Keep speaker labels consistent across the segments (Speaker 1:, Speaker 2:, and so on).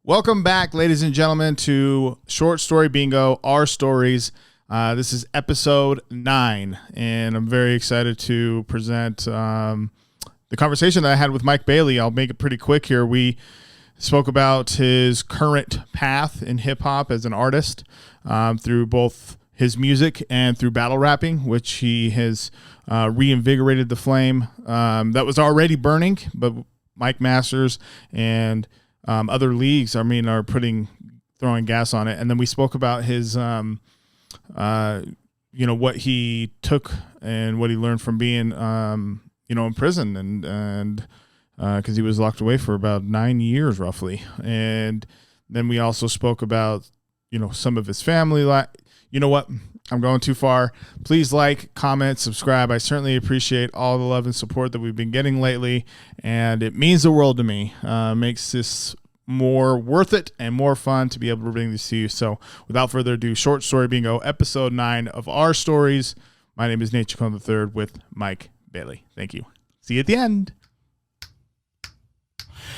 Speaker 1: Welcome back, ladies and gentlemen, to Short Story Bingo, Our Stories. This is episode 9, and I'm very excited to present the conversation that I had with Mike Bailey. I'll make it pretty quick here. We spoke about his current path in hip-hop as an artist through both his music and through battle rapping, which he has reinvigorated the flame that was already burning, but Mike Masters and other leagues, are throwing gas on it. And then we spoke about his, what he took and what he learned from being, in prison and because he was locked away for about 9 years roughly. And then we also spoke about, some of his family. You know what? I'm going too far. Please like, comment, subscribe. I certainly appreciate all the love and support that we've been getting lately, and it means the world to me. Makes this more worth it and more fun to be able to bring this to you. So without further ado, Short Story Bingo, episode 9 of Our Stories. My name is Nate Chacon III with Mike Bailey. Thank you. See you at the end.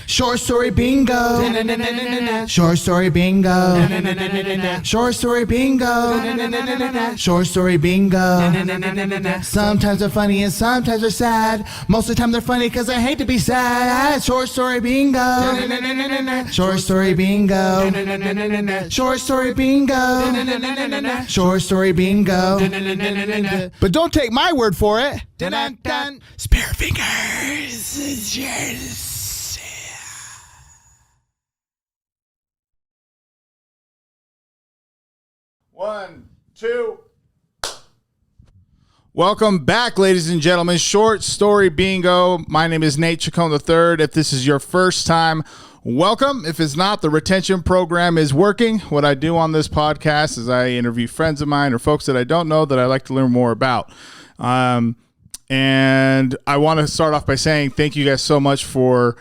Speaker 2: Short story bingo. Short story bingo. Short story bingo. Short story bingo. Sometimes they're funny and sometimes they're sad. Most of the time they're funny because I hate to be sad. Short story bingo. Short story bingo. Short story bingo. Short story bingo. But don't take my word for it. Spare fingers. Cheers.
Speaker 1: One, two. Welcome back, ladies and gentlemen. Short Story Bingo. My name is Nate Chacon III. If this is your first time, welcome. If it's not, the retention program is working. What I do on this podcast is I interview friends of mine or folks that I don't know that I like to learn more about. And I want to start off by saying thank you guys so much for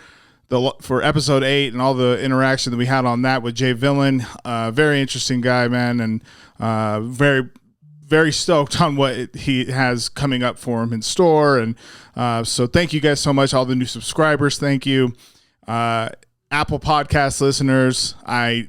Speaker 1: episode 8 and all the interaction that we had on that with Jay Villain. Very interesting guy, man, and very, very stoked on what he has coming up for him in store. And so thank you guys so much. All the new subscribers, thank you. Apple Podcast listeners, I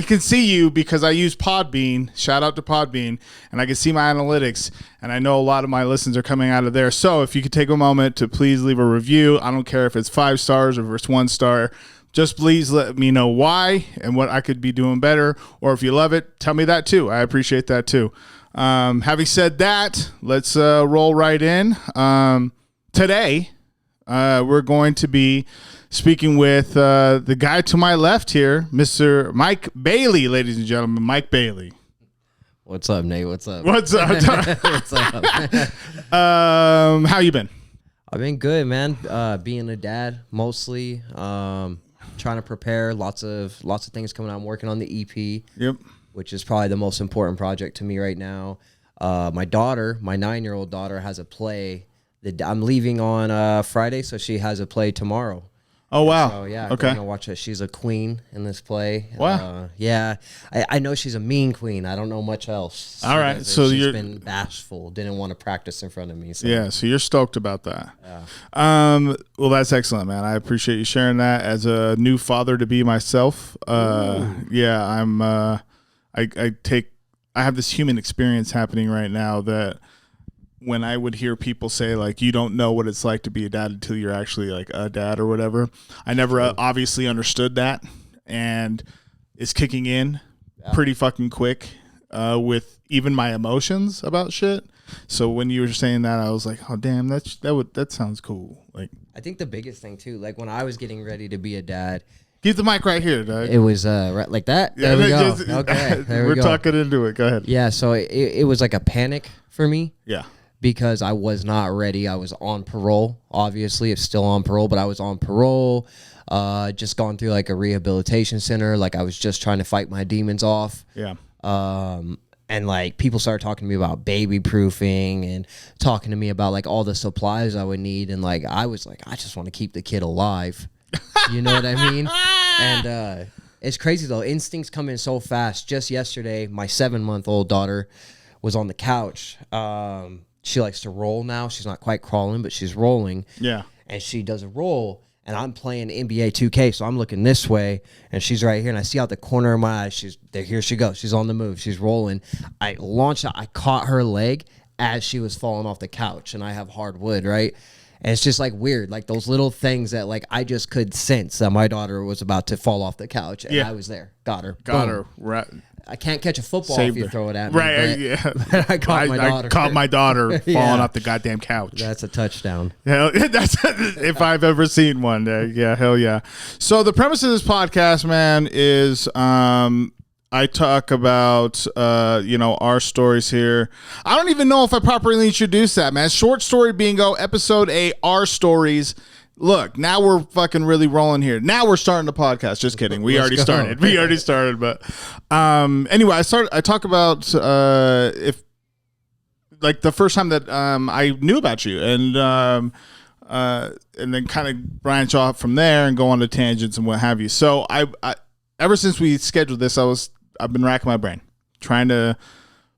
Speaker 1: can see you because I use Podbean. Shout out to Podbean, and I can see my analytics, and I know a lot of my listens are coming out of there. So if you could take a moment to please leave a review. I don't care if it's 5 stars or if it's 1 star. Just please let me know why and what I could be doing better. Or if you love it, tell me that too. I appreciate that too. Having said that, let's roll right in. Today, we're going to be speaking with the guy to my left here, Mr. Mike Bailey, ladies and gentlemen. Mike Bailey.
Speaker 3: What's up, Nate? What's up?
Speaker 1: What's up?
Speaker 3: What's up?
Speaker 1: How you been?
Speaker 3: I've been good, man. Being a dad, mostly. Trying to prepare. Lots of things coming out. I'm working on the EP.
Speaker 1: Yep.
Speaker 3: Which is probably the most important project to me right now. My daughter, my 9-year-old daughter, has a play. I'm leaving on Friday, so she has a play tomorrow.
Speaker 1: Oh, wow.
Speaker 3: So, yeah,
Speaker 1: okay.
Speaker 3: I'm going to watch it. She's a queen in this play.
Speaker 1: Wow.
Speaker 3: Yeah. I know she's a mean queen. I don't know much else.
Speaker 1: All right. So
Speaker 3: she's been bashful. Didn't want to practice in front of me. So.
Speaker 1: Yeah. So you're stoked about that. Yeah. Well, that's excellent, man. I appreciate you sharing that. As a new father to be myself, yeah, I'm, I have this human experience happening right now that when I would hear people say, like, you don't know what it's like to be a dad until you're actually, like, a dad or whatever. I never obviously understood that, and it's kicking in pretty fucking quick with even my emotions about shit. So when you were saying that, I was like, oh, damn, that sounds cool. Like,
Speaker 3: I think the biggest thing, too, like, when I was getting ready to be a dad,
Speaker 1: keep the mic right here, Doug.
Speaker 3: it was right like that. There we go. Okay, there we go.
Speaker 1: We're talking into it. Go ahead.
Speaker 3: Yeah, so it was like a panic for me.
Speaker 1: Yeah.
Speaker 3: Because I was not ready. I was on parole. Obviously, it's still on parole, but I was on parole. Just gone through like a rehabilitation center. Like I was just trying to fight my demons off.
Speaker 1: Yeah.
Speaker 3: And like people started talking to me about baby proofing and talking to me about like all the supplies I would need. And like I was like, I just want to keep the kid alive. You know what I mean? And it's crazy though. Instincts come in so fast. Just yesterday, my 7-month-old daughter was on the couch. She likes to roll now. She's not quite crawling, but she's rolling.
Speaker 1: Yeah.
Speaker 3: And she does a roll, and I'm playing NBA 2K, so I'm looking this way, and she's right here, and I see out the corner of my eye, here she goes. She's on the move. She's rolling. I launched out. I caught her leg as she was falling off the couch, and I have hardwood, right? And it's just like weird, like those little things that like I just could sense that my daughter was about to fall off the couch, and I was there. Got her.
Speaker 1: Got
Speaker 3: Boom.
Speaker 1: her. Right.
Speaker 3: I can't catch a football
Speaker 1: Saved
Speaker 3: if you
Speaker 1: her.
Speaker 3: throw it at me.
Speaker 1: Right.
Speaker 3: But,
Speaker 1: Yeah.
Speaker 3: but I caught my daughter.
Speaker 1: I caught my daughter falling
Speaker 3: Yeah.
Speaker 1: off the goddamn couch.
Speaker 3: That's a touchdown.
Speaker 1: Hell, that's if I've ever seen one. Yeah, hell yeah. So the premise of this podcast, man, is I talk about our stories here. I don't even know if I properly introduced that, man. Short Story Bingo, episode 8, our stories. Look, now we're fucking really rolling here. Now we're starting the podcast. Just kidding. We already started. We already started. But anyway, I talk about if like the first time that I knew about you, and then kind of branch off from there and go on to tangents and what have you. So I ever since we scheduled this, I've been racking my brain trying to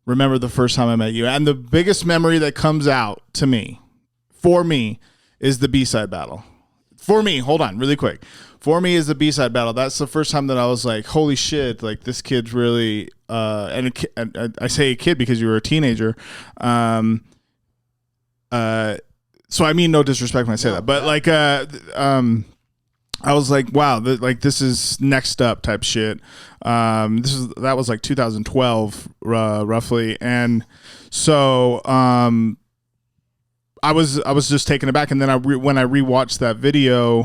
Speaker 1: remember the first time I met you, and the biggest memory that comes out to me, for me, is the B-side battle. For me, hold on, really quick. For me, is the B-side battle. That's the first time that I was like, holy shit, like this kid's really, and I say a kid because you were a teenager. So I mean no disrespect when I say that, but like, I was like, wow, this is next up type shit. That was like 2012, roughly, and so I was just taken aback, and then when I rewatched that video,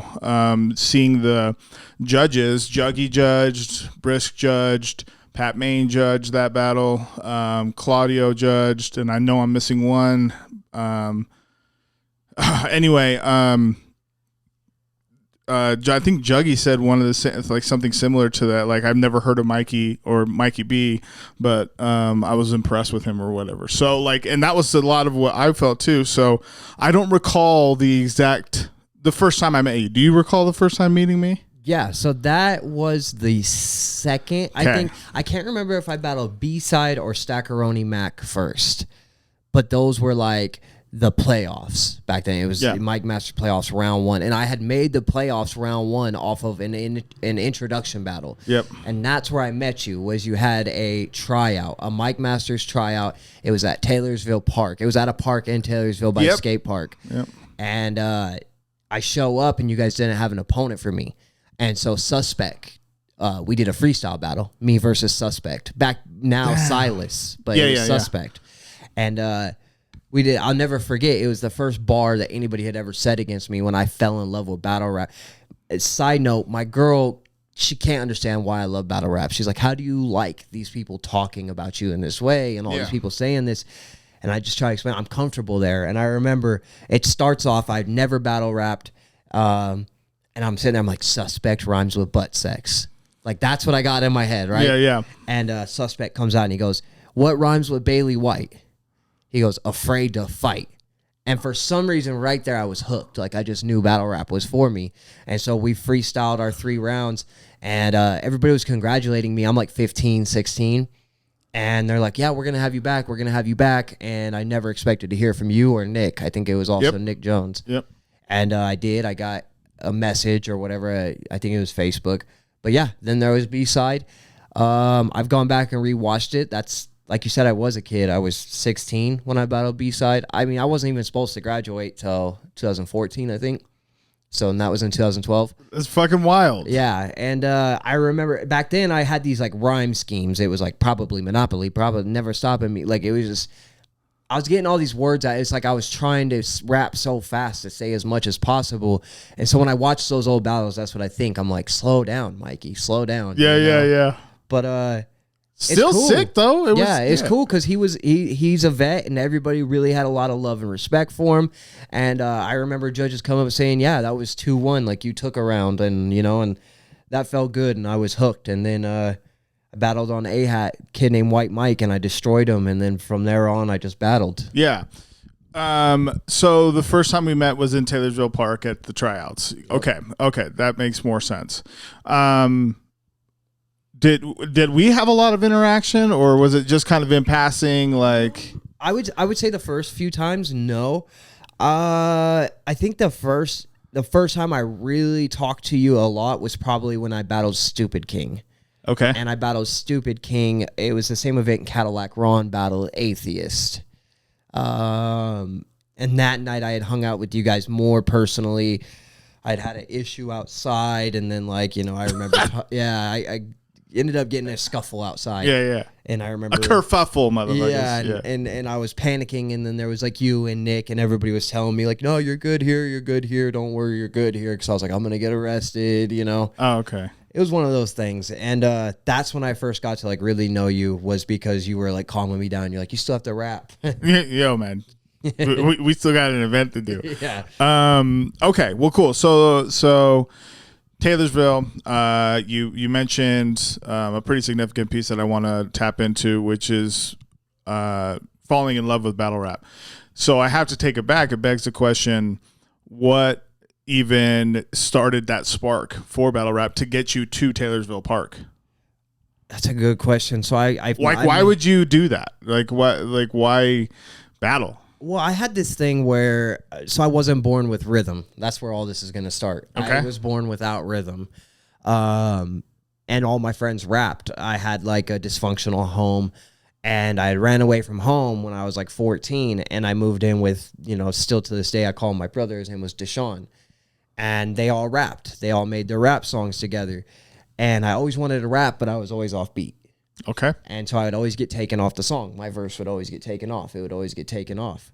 Speaker 1: seeing the judges, Juggy judged, Brisk judged, Pat Main judged that battle, Claudio judged, and I know I'm missing one. Anyway, I think Juggy said one of the like something similar to that. Like, I've never heard of Mikey or Mikey B, but I was impressed with him or whatever. So like, and that was a lot of what I felt too. So I don't recall the first time I met you. Do you recall the first time meeting me?
Speaker 3: Yeah, so that was the second. I think I can't remember if I battled B-side or Stackeroni Mac first, but those were like the playoffs back then. It was Mike Master playoffs round 1, and I had made the playoffs round 1 off of an introduction battle.
Speaker 1: Yep.
Speaker 3: And that's where I met you. Was you had a tryout, a Mike Masters tryout. It was at Taylorsville Park. It was at a park in Taylorsville by a skate park.
Speaker 1: Yep.
Speaker 3: And I show up, and you guys didn't have an opponent for me, and so Suspect. We did a freestyle battle, me versus Suspect. Back now, Silas, but it was Suspect, and. We did. I'll never forget. It was the first bar that anybody had ever said against me when I fell in love with battle rap. Side note, my girl, she can't understand why I love battle rap. She's like, how do you like these people talking about you in this way and all these people saying this? And I just try to explain, I'm comfortable there. And I remember it starts off, I've never battle rapped. And I'm sitting there, I'm like, Suspect rhymes with butt sex. Like, that's what I got in my head, right?
Speaker 1: Yeah, yeah.
Speaker 3: And Suspect comes out and he goes, what rhymes with Bailey White? He goes, afraid to fight. And for some reason right there, I was hooked. Like, I just knew battle rap was for me. And so we freestyled our 3 rounds, and everybody was congratulating me. I'm like 15, 16. And they're like, yeah, we're going to have you back. We're going to have you back. And I never expected to hear from you or Nick. I think it was also Nick Jones.
Speaker 1: Yep.
Speaker 3: And I did. I got a message or whatever. I think it was Facebook. But yeah, then there was B-side. I've gone back and rewatched it. That's, like you said, I was a kid. I was 16 when I battled B-side. I mean, I wasn't even supposed to graduate till 2014, I think. So and that was in 2012.
Speaker 1: That's fucking wild.
Speaker 3: Yeah, and I remember back then I had these like rhyme schemes. It was like probably Monopoly, probably never stopping me. Like, it was just, I was getting all these words out. It's like I was trying to rap so fast to say as much as possible. And so when I watch those old battles, that's what I think. I'm like, slow down, Mikey, slow down.
Speaker 1: Yeah, yeah.
Speaker 3: But
Speaker 1: still
Speaker 3: cool.
Speaker 1: sick though.
Speaker 3: It's cool because he's a vet, and everybody really had a lot of love and respect for him. And I remember judges come up saying, yeah, that was 2-1, like you took a round, and and that felt good, and I was hooked. And then I battled on A-Hat, kid named White Mike, and I destroyed him. And then from there on, I just battled.
Speaker 1: Yeah. So the first time we met was in Taylorsville Park at the tryouts. Okay, that makes more sense. Did we have a lot of interaction, or was it just kind of in passing? Like,
Speaker 3: I would say the first few times, no. I think the first the first time I really talked to you a lot was probably when I battled Stupid King.
Speaker 1: Okay.
Speaker 3: And I battled Stupid King. It was the same event in Cadillac. Ron battled Atheist. And that night I had hung out with you guys more personally. I'd had an issue outside, and then I remember, I ended up getting a scuffle outside.
Speaker 1: Yeah.
Speaker 3: And I remember
Speaker 1: a kerfuffle, motherfuckers.
Speaker 3: Yeah, and I was panicking, and then there was you and Nick, and everybody was telling me no, you're good here, don't worry, you're good here, because I was like, I'm gonna get arrested,
Speaker 1: Oh, okay.
Speaker 3: It was one of those things, and that's when I first got to really know you, was because you were calming me down. You're like, you still have to rap.
Speaker 1: Yo, man. we still got an event to do.
Speaker 3: Yeah.
Speaker 1: Okay. Well, cool. So Taylorsville, you mentioned a pretty significant piece that I want to tap into, which is falling in love with battle rap. So I have to take it back. It begs the question, what even started that spark for battle rap to get you to Taylorsville Park?
Speaker 3: That's a good question. So
Speaker 1: why would you do that? Why battle?
Speaker 3: Well, I had this thing where, so I wasn't born with rhythm. That's where all this is going to start.
Speaker 1: Okay.
Speaker 3: I was born without rhythm. And all my friends rapped. I had a dysfunctional home, and I ran away from home when I was 14, and I moved in with, still to this day, I call him my brother. His name was Deshaun. And they all rapped. They all made their rap songs together. And I always wanted to rap, but I was always off beat.
Speaker 1: Okay.
Speaker 3: And so I would always get taken off the song. My verse would always get taken off. It would always get taken off.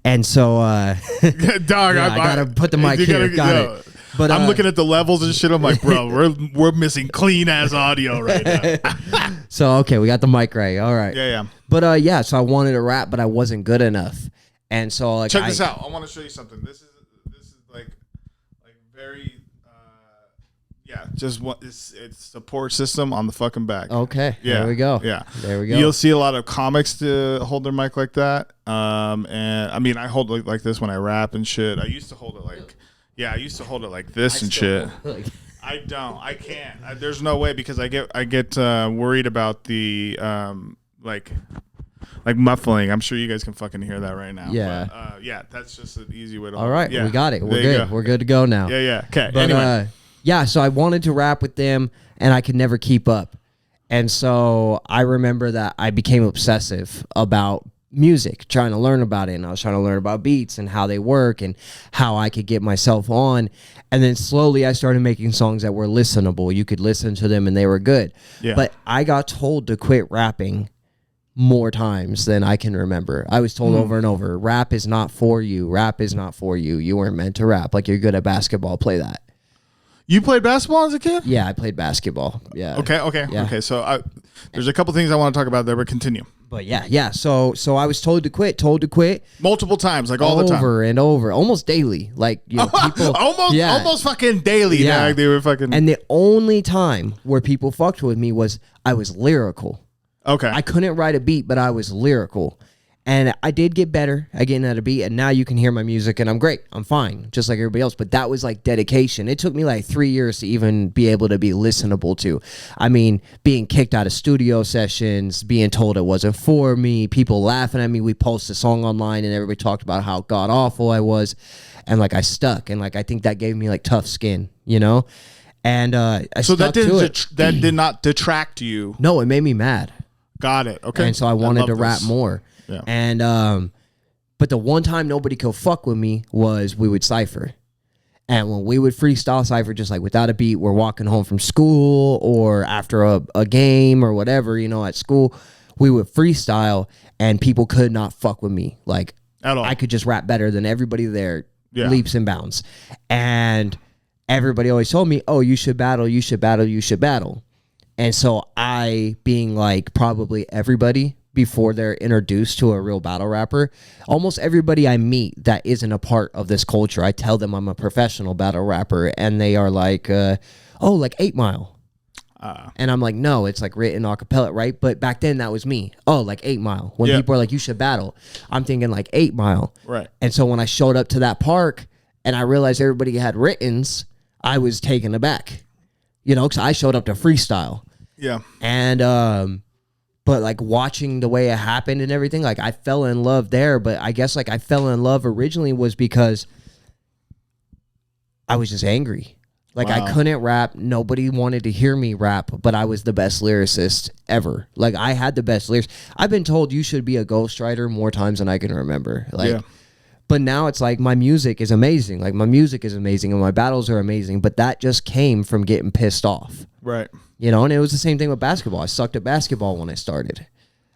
Speaker 3: And so,
Speaker 1: dog,
Speaker 3: yeah, I gotta put the mic here. Got it. But
Speaker 1: I'm looking at the levels and shit. I'm like, bro, we're missing clean ass audio right now.
Speaker 3: So okay, we got the mic right. All right.
Speaker 1: Yeah.
Speaker 3: But so I wanted to rap, but I wasn't good enough. And so
Speaker 1: check this out. I want to show you something. This is very. Just what it's support system on the fucking back.
Speaker 3: Okay.
Speaker 1: Yeah.
Speaker 3: There we go.
Speaker 1: Yeah.
Speaker 3: There we go.
Speaker 1: You'll see a lot of comics to hold their mic like that. And I mean, I hold it like this when I rap and shit. I used to hold it like this and shit. I don't. I can't. There's no way, because I get worried about the like muffling. I'm sure you guys can fucking hear that right now.
Speaker 3: Yeah.
Speaker 1: But, that's just an easy way to.
Speaker 3: All right.
Speaker 1: Yeah.
Speaker 3: We got it. We're
Speaker 1: There you
Speaker 3: good.
Speaker 1: go.
Speaker 3: We're good to go now.
Speaker 1: Yeah. Okay.
Speaker 3: But,
Speaker 1: Anyway.
Speaker 3: so I wanted to rap with them, and I could never keep up. And so I remember that I became obsessive about music, trying to learn about it. And I was trying to learn about beats and how they work and how I could get myself on. And then slowly I started making songs that were listenable. You could listen to them and they were good.
Speaker 1: Yeah.
Speaker 3: But I got told to quit rapping more times than I can remember. I was told over and over, rap is not for you. Rap is not for you. You weren't meant to rap. You're good at basketball. Play that.
Speaker 1: You played basketball as a kid?
Speaker 3: Yeah, I played basketball. Yeah.
Speaker 1: Okay. So there's a couple things I want to talk about there, but continue.
Speaker 3: But yeah. So I was told to quit.
Speaker 1: Multiple times, all the time.
Speaker 3: Over and over, almost daily. People
Speaker 1: almost fucking daily.
Speaker 3: Yeah.
Speaker 1: They were fucking.
Speaker 3: And the only time where people fucked with me was I was lyrical.
Speaker 1: Okay.
Speaker 3: I couldn't write a beat, but I was lyrical. And I did get better at getting at a beat, and now you can hear my music, and I'm great. I'm fine, just like everybody else. But that was dedication. It took me 3 years to even be able to be listenable to. I mean, being kicked out of studio sessions, being told it wasn't for me, people laughing at me. We posted a song online, and everybody talked about how god awful I was, and I stuck, and I think that gave me tough skin, And I
Speaker 1: so
Speaker 3: stuck
Speaker 1: that
Speaker 3: to it.
Speaker 1: that did not detract you.
Speaker 3: No, it made me mad.
Speaker 1: Got it. Okay.
Speaker 3: And so I wanted to rap
Speaker 1: this.
Speaker 3: more.
Speaker 1: Yeah.
Speaker 3: And but the one time nobody could fuck with me was we would cipher. And when we would freestyle cipher, just without a beat, we're walking home from school or after a game or whatever, at school, we would freestyle and people could not fuck with me.
Speaker 1: At all.
Speaker 3: I could just rap better than everybody there,
Speaker 1: Yeah.
Speaker 3: leaps and bounds. And everybody always told me, oh, you should battle. And so I, being probably everybody before they're introduced to a real battle rapper, almost everybody I meet that isn't a part of this culture, I tell them I'm a professional battle rapper, and they are 8 Mile. And I'm no, it's written a cappella, right? But back then that was me. Oh, 8 Mile. When people are you should battle, I'm thinking 8 Mile.
Speaker 1: Right.
Speaker 3: And so when I showed up to that park and I realized everybody had writtens, I was taken aback, because I showed up to freestyle.
Speaker 1: Yeah.
Speaker 3: And but watching the way it happened and everything, I fell in love there. But I guess I fell in love originally was because I was just angry. Like,
Speaker 1: Wow.
Speaker 3: I couldn't rap. Nobody wanted to hear me rap, but I was the best lyricist ever. Like, I had the best lyrics. I've been told you should be a ghostwriter more times than I can remember. Like,
Speaker 1: Yeah.
Speaker 3: but now it's like my music is amazing. Like, my music is amazing and my battles are amazing, but that just came from getting pissed off.
Speaker 1: Right.
Speaker 3: You know, and it was the same thing with basketball. I sucked at basketball when I started.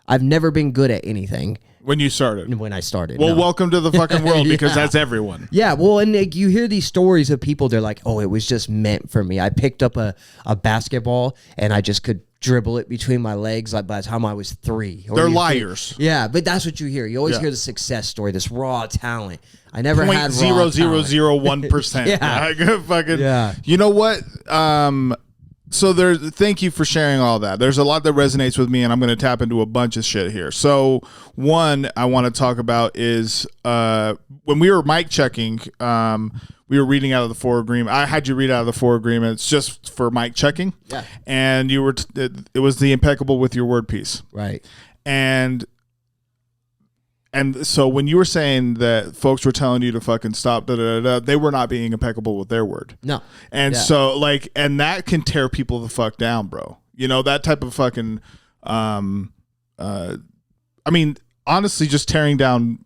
Speaker 3: I've never been good at anything
Speaker 1: When you started.
Speaker 3: when I started.
Speaker 1: Well,
Speaker 3: no.
Speaker 1: welcome to the fucking world because
Speaker 3: Yeah.
Speaker 1: that's everyone.
Speaker 3: Yeah, well, and like, you hear these stories of people, they're like, oh, it was just meant for me. I picked up a basketball and I just could dribble it between my legs like by the time I was 3. Or
Speaker 1: They're
Speaker 3: you
Speaker 1: liars.
Speaker 3: Yeah, but that's what you hear. You always
Speaker 1: Yeah.
Speaker 3: hear the success story, this raw talent. I never
Speaker 1: Point
Speaker 3: had raw
Speaker 1: zero zero
Speaker 3: talent.
Speaker 1: zero 1%.
Speaker 3: Yeah.
Speaker 1: Like, fucking.
Speaker 3: Yeah.
Speaker 1: You know what? So thank you for sharing all that. There's a lot that resonates with me, and I'm going to tap into a bunch of shit here. So one I want to talk about is when we were mic checking, we were reading out of the 4 agreement. I had you read out of the 4 agreements just for mic checking.
Speaker 3: Yeah.
Speaker 1: And you were it was the impeccable with your word piece.
Speaker 3: Right.
Speaker 1: And so when you were saying that folks were telling you to fucking stop, they were not being impeccable with their word.
Speaker 3: No.
Speaker 1: And
Speaker 3: Yeah.
Speaker 1: so like, and that can tear people the fuck down, bro. You know, that type of fucking, I mean, honestly, just tearing down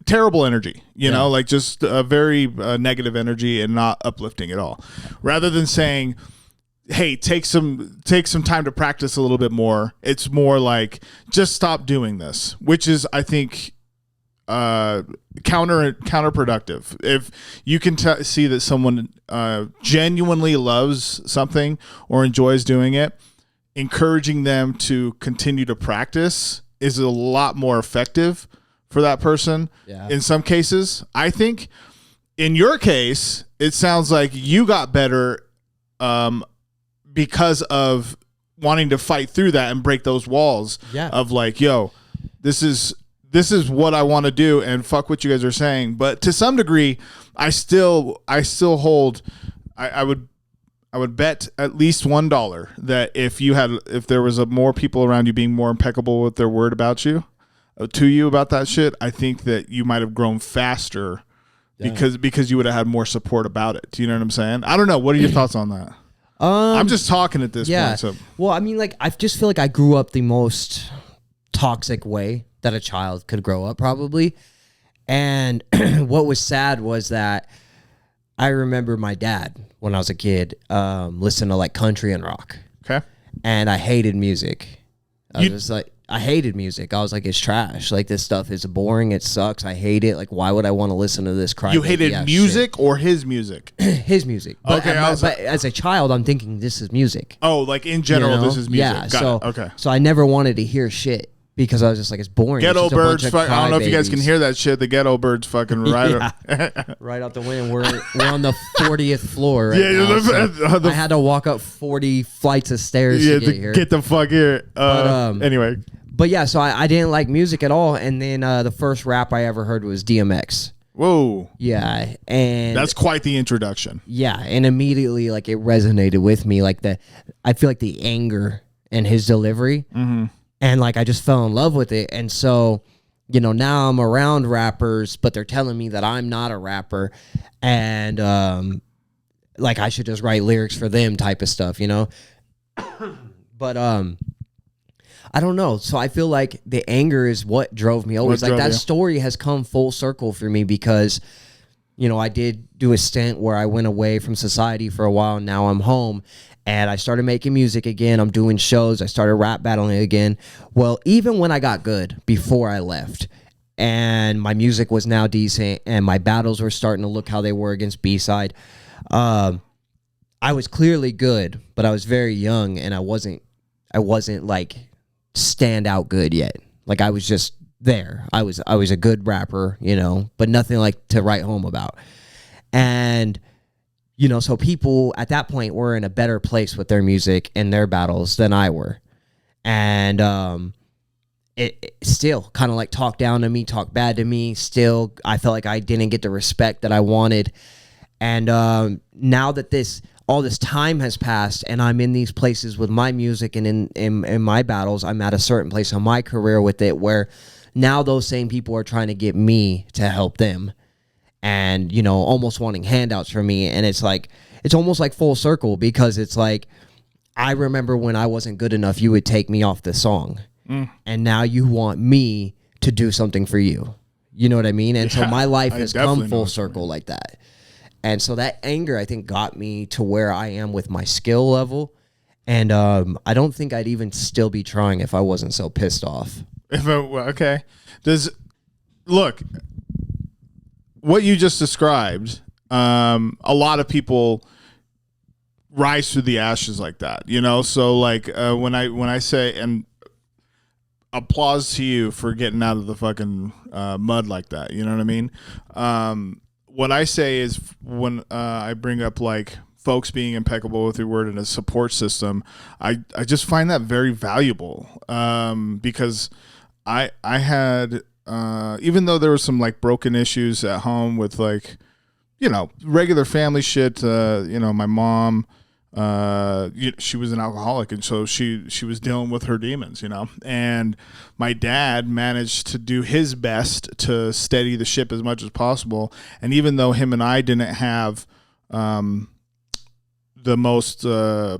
Speaker 1: terrible energy, you know, like just a very negative energy and not uplifting at all. Rather than saying, hey, take some time to practice a little bit more. It's more like just stop doing this, which is, I think, counterproductive. If you can see that someone genuinely loves something or enjoys doing it, encouraging them to continue to practice is a lot more effective for that person.
Speaker 3: Yeah.
Speaker 1: In some cases, I think. In your case, it sounds like you got better because of wanting to fight through that and break those walls of like, yo, this is what I want to do and fuck what you guys are saying. But to some degree, I still hold, I would bet at least $1 that if there was more people around you being more impeccable with their word about you, to you about that shit, I think that you might have grown faster because you would have had more support about it. Do you know what I'm saying? I don't know. What are your thoughts on that? I'm just talking at this point. So.
Speaker 3: Well, I mean, like, I just feel like I grew up the most toxic way that a child could grow up, probably. And what was sad was that I remember my dad, when I was a kid, listening to, like, country and rock.
Speaker 1: Okay.
Speaker 3: And I hated music. I hated music. I was like, it's trash. Like, this stuff is boring. It sucks. I hate it. Like, why would I want to listen to this cry?
Speaker 1: You hated music or his music?
Speaker 3: His music. But,
Speaker 1: Okay,
Speaker 3: but as a child, I'm thinking this is music.
Speaker 1: Oh, like in general,
Speaker 3: You know?
Speaker 1: this is music.
Speaker 3: Yeah.
Speaker 1: Got it. Okay.
Speaker 3: So I never wanted to hear shit because I was just like, it's boring.
Speaker 1: Ghetto
Speaker 3: It's just a bunch
Speaker 1: birds.
Speaker 3: of
Speaker 1: I don't know if you guys can
Speaker 3: crybabies.
Speaker 1: hear that shit. The ghetto birds fucking right.
Speaker 3: Right out the window. We're on the 40th floor right
Speaker 1: Yeah,
Speaker 3: now.
Speaker 1: the-
Speaker 3: I had to walk up 40 flights of stairs
Speaker 1: Yeah,
Speaker 3: to get here.
Speaker 1: get the fuck here. Anyway,
Speaker 3: But yeah, so I didn't like music at all. And then the first rap I ever heard was DMX.
Speaker 1: whoa,
Speaker 3: Yeah, and
Speaker 1: that's quite the introduction.
Speaker 3: yeah, and immediately like it resonated with me. Like I feel like the anger in his delivery, and like I just fell in love with it. And so, you know, now I'm around rappers, but they're telling me that I'm not a rapper, and like I should just write lyrics for them, type of stuff, you know. But I don't know. So I feel like the anger is what drove me always.
Speaker 1: What
Speaker 3: Like
Speaker 1: drove
Speaker 3: that
Speaker 1: you?
Speaker 3: story has come full circle for me because, you know, I did do a stint where I went away from society for a while. And now I'm home and I started making music again. I'm doing shows. I started rap battling again. Well, even when I got good before I left and my music was now decent and my battles were starting to look how they were against B-side, I was clearly good, but I was very young and I wasn't like stand out good yet. Like I was just there. I was a good rapper, you know, but nothing like to write home about. And you know, so people at that point were in a better place with their music and their battles than I were. And it still kind of like talked down to me, talked bad to me. Still, I felt like I didn't get the respect that I wanted. And now that all this time has passed and I'm in these places with my music and in my battles, I'm at a certain place in my career with it where now those same people are trying to get me to help them. and, you know, almost wanting handouts from me. And it's like, it's almost like full circle, because it's like, I remember when I wasn't good enough, you would take me off the song. And now you want me to do something for you. You know what I mean? And so my life has come full circle like that. And so that anger, I think, got me to where I am with my skill level. And I don't think I'd even still be trying if I wasn't so pissed off.
Speaker 1: Okay. Look, what you just described, a lot of people rise through the ashes like that, you know? So like when I say, and applause to you for getting out of the fucking mud like that, you know what I mean? What I say is when I bring up like folks being impeccable with your word and a support system, I just find that very valuable, because I had even though there was some like broken issues at home with like, you know, regular family shit, you know, my mom, she was an alcoholic, and so she was dealing with her demons, you know, and my dad managed to do his best to steady the ship as much as possible. And even though him and I didn't have the most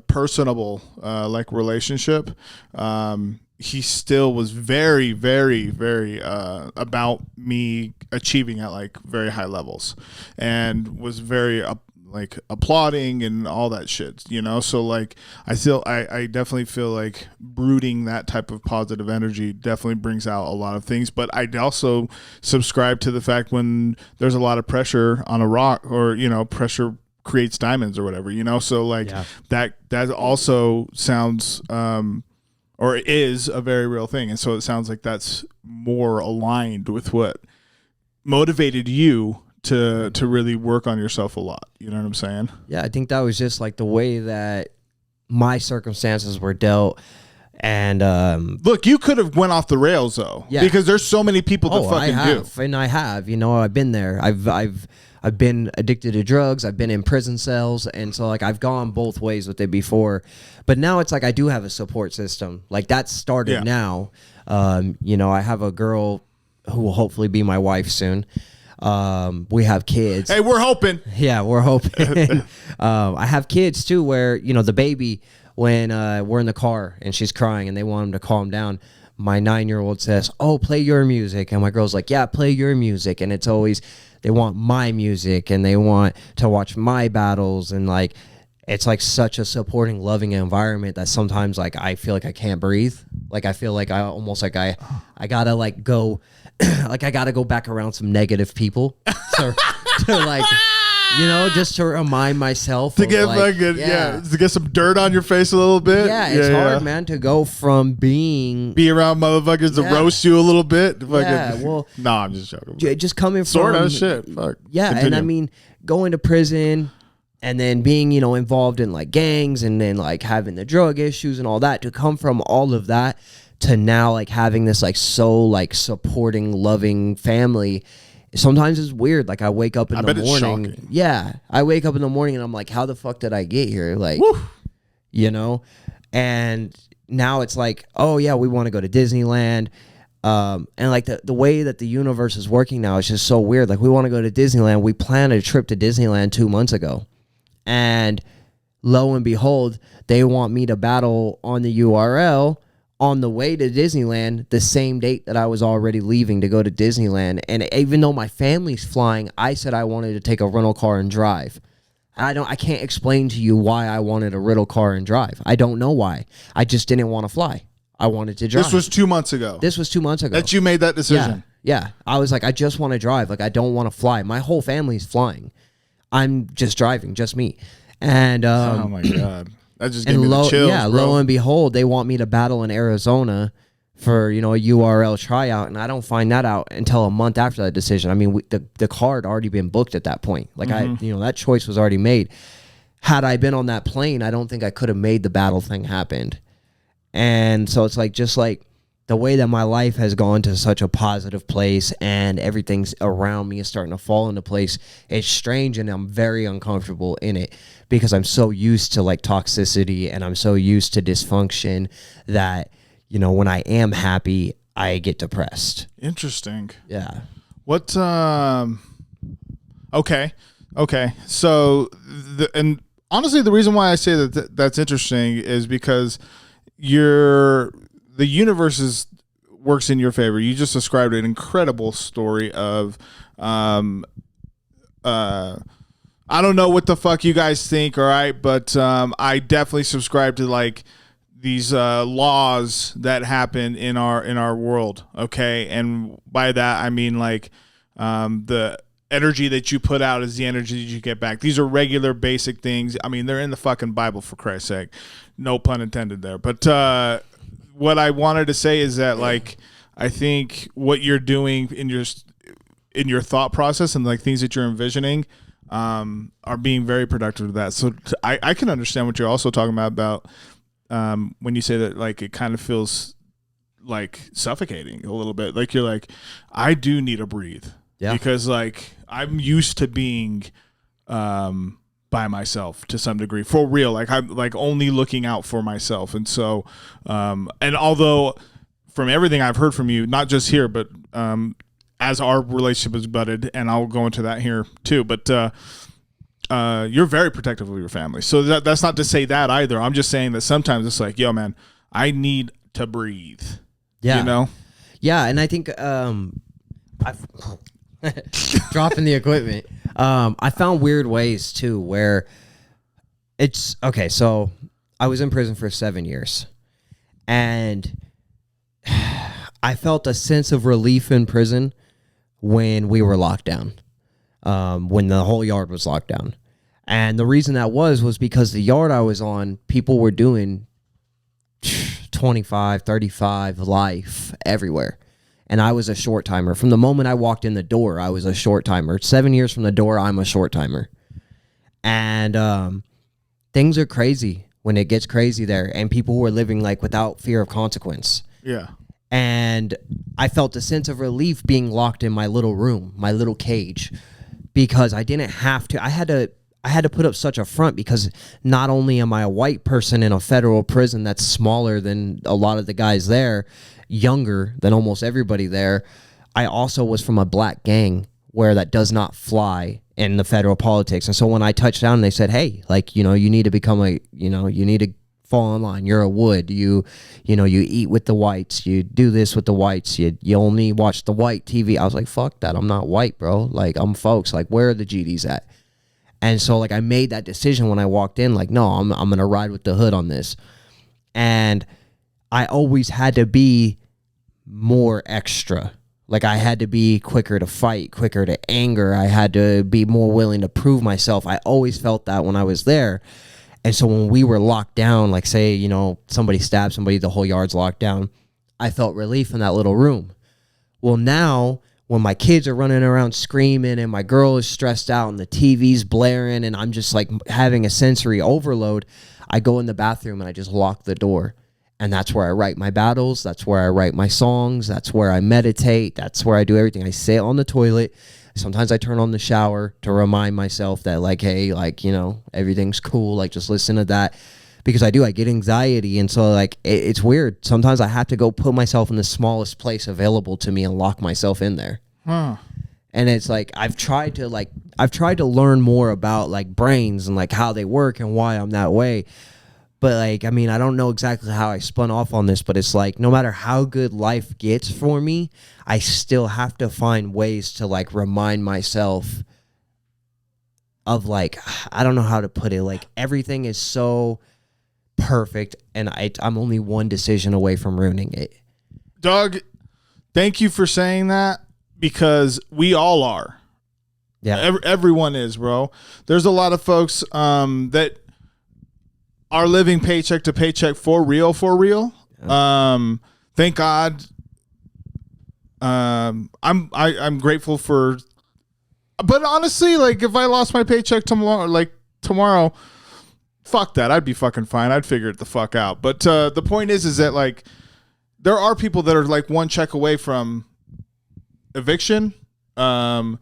Speaker 1: personable like relationship, he still was very, very, very about me achieving at like very high levels, and was very like applauding and all that shit, you know? So like, I definitely feel like brooding that type of positive energy definitely brings out a lot of things. But I also subscribe to the fact when there's a lot of pressure on a rock, or, you know, pressure creates diamonds or whatever, you know? So like that also sounds, or is a very real thing. And so it sounds like that's more aligned with what motivated you to really work on yourself a lot. You know what I'm saying?
Speaker 3: Yeah, I think that was just like the way that my circumstances were dealt. And
Speaker 1: look, you could have went off the rails though, because there's so many people that
Speaker 3: I have, you know, I've been there. I've been addicted to drugs. I've been in prison cells, and so like I've gone both ways with it before. But now it's like I do have a support system. Like that started now. You know, I have a girl who will hopefully be my wife soon. We have kids.
Speaker 1: Hey, we're hoping.
Speaker 3: Yeah, we're hoping. I have kids too, where, you know, the baby, when we're in the car and she's crying and they want him to calm down, my 9-year-old says, "Oh, play your music." And my girl's like, "Yeah, play your music." And it's always, they want my music and they want to watch my battles. And like, it's like such a supporting, loving environment that sometimes like I feel like I can't breathe. Like I feel like I almost like I gotta like go, like I gotta go back around some negative people to like, you know, just to remind myself
Speaker 1: to get
Speaker 3: like,
Speaker 1: fucking to get some dirt on your face a little bit.
Speaker 3: Yeah, it's hard, man, to go from be
Speaker 1: around motherfuckers to roast you a little bit.
Speaker 3: Well,
Speaker 1: no, I'm just joking.
Speaker 3: Just coming
Speaker 1: sort
Speaker 3: from
Speaker 1: of shit. Fuck.
Speaker 3: Yeah,
Speaker 1: Continue.
Speaker 3: and I mean going to prison and then being, you know, involved in like gangs and then like having the drug issues and all that, to come from all of that to now like having this like so like supporting, loving family. Sometimes it's weird. Like I wake up in the morning. Yeah. I wake up in the morning and I'm like, how the fuck did I get here? Like, you know? And now it's like, oh yeah, we want to go to Disneyland. And like the way that the universe is working now is just so weird. Like we want to go to Disneyland. We planned a trip to Disneyland 2 months ago. And lo and behold, they want me to battle on the URL on the way to Disneyland the same date that I was already leaving to go to Disneyland. And even though my family's flying, I said I wanted to take a rental car and drive. I can't explain to you why I wanted a rental car and drive. I don't know why. I just didn't want to fly. I wanted to drive.
Speaker 1: This was 2 months ago.
Speaker 3: That
Speaker 1: you made that decision.
Speaker 3: Yeah. I was like, I just want to drive. Like, I don't want to fly. My whole family's flying. I'm just driving, just me. And
Speaker 1: oh my God. That just gave me the chills, bro.
Speaker 3: Lo and behold, they want me to battle in Arizona for, you know, a URL tryout, and I don't find that out until a month after that decision. I mean, the card already been booked at that point. Like that choice was already made. Had I been on that plane, I don't think I could have made the battle thing happen. And so it's like, just like the way that my life has gone to such a positive place and everything's around me is starting to fall into place. It's strange, and I'm very uncomfortable in it because I'm so used to like toxicity and I'm so used to dysfunction that, you know, when I am happy, I get depressed.
Speaker 1: Interesting.
Speaker 3: Yeah.
Speaker 1: What Okay. So, and honestly, the reason why I say that's interesting is because the universe works in your favor. You just described an incredible story of, I don't know what the fuck you guys think, all right, but I definitely subscribe to like these laws that happen in our world, okay? And by that I mean like the energy that you put out is the energy that you get back. These are regular basic things. I mean, they're in the fucking Bible, for Christ's sake. No pun intended there. But what I wanted to say is that like I think what you're doing in your thought process and like things that you're envisioning are being very productive to that. So I can understand what you're also talking about when you say that like it kind of feels like suffocating a little bit. Like you're like, I do need to breathe. Yeah. Because like I'm used to being by myself to some degree, for real. Like I'm like only looking out for myself. And so and although from everything I've heard from you, not just here, but as our relationship is budded, and I'll go into that here too, but you're very protective of your family. So that's not to say that either. I'm just saying that sometimes it's like, yo, man, I need to breathe. Yeah. You know?
Speaker 3: Yeah, and I think I've dropping the equipment. I found weird ways too where it's okay. So I was in prison for 7 years, and I felt a sense of relief in prison when we were locked down, when the whole yard was locked down. And the reason that was because the yard I was on, people were doing 25, 35 life everywhere. And I was a short timer. From the moment I walked in the door, I was a short timer. 7 years from the door, I'm a short timer. And things are crazy when it gets crazy there. And people were living like without fear of consequence.
Speaker 1: Yeah.
Speaker 3: And I felt a sense of relief being locked in my little room, my little cage, because I didn't have to. I had to put up such a front because not only am I a white person in a federal prison that's smaller than a lot of the guys there, younger than almost everybody there, I also was from a black gang where that does not fly in the federal politics. And so when I touched down, they said, hey, like, you need to become you need to fall in line. You're a wood. You eat with the whites. You do this with the whites. You only watch the white TV. I was like, fuck that. I'm not white, bro. Like, I'm folks. Like, where are the GDs at? And so, like, I made that decision when I walked in. Like, no, I'm going to ride with the hood on this. And I always had to be more extra. Like, I had to be quicker to fight, quicker to anger. I had to be more willing to prove myself. I always felt that when I was there. And so when we were locked down, like say, somebody stabbed somebody, the whole yard's locked down, I felt relief in that little room. Well, now when my kids are running around screaming and my girl is stressed out and the TV's blaring and I'm just like having a sensory overload, I go in the bathroom and I just lock the door. And that's where I write my battles. That's where I write my songs. That's where I meditate. That's where I do everything. I sit on the toilet. Sometimes I turn on the shower to remind myself that, like, hey, like, everything's cool. Like, just listen to that. Because I get anxiety. And so, like, it's weird. Sometimes I have to go put myself in the smallest place available to me and lock myself in there. Huh. And it's like, I've tried to learn more about, like, brains and, like, how they work and why I'm that way. But, like, I mean, I don't know exactly how I spun off on this, but it's like, no matter how good life gets for me, I still have to find ways to, like, remind myself of, like, I don't know how to put it. Like, everything is so perfect, and I'm only one decision away from ruining it.
Speaker 1: Doug, thank you for saying that, because we all are. Yeah. Everyone is, bro. There's a lot of folks that are living paycheck to paycheck for real. Yeah. Thank God. I'm grateful for, but honestly, like, if I lost my paycheck tomorrow, fuck that. I'd be fucking fine. I'd figure it the fuck out. But the point is that, like, there are people that are like one check away from eviction, being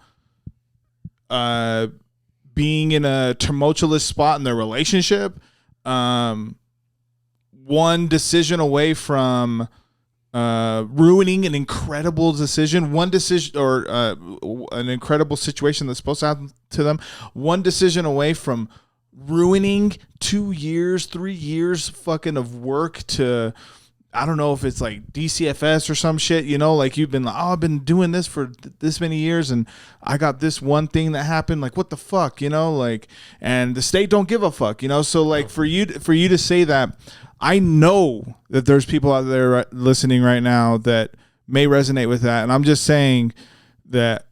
Speaker 1: in a tumultuous spot in their relationship, one decision away from ruining an incredible decision, one decision, or an incredible situation that's supposed to happen to them, one decision away from ruining 2 years, 3 years fucking of work to, I don't know if it's like DCFS or some shit, you know, like you've been like, oh, I've been doing this for this many years and I got this one thing that happened, like what the fuck, you know, like, and the state don't give a fuck, you know. So like for you to say that, I know that there's people out there listening right now that may resonate with that. And I'm just saying that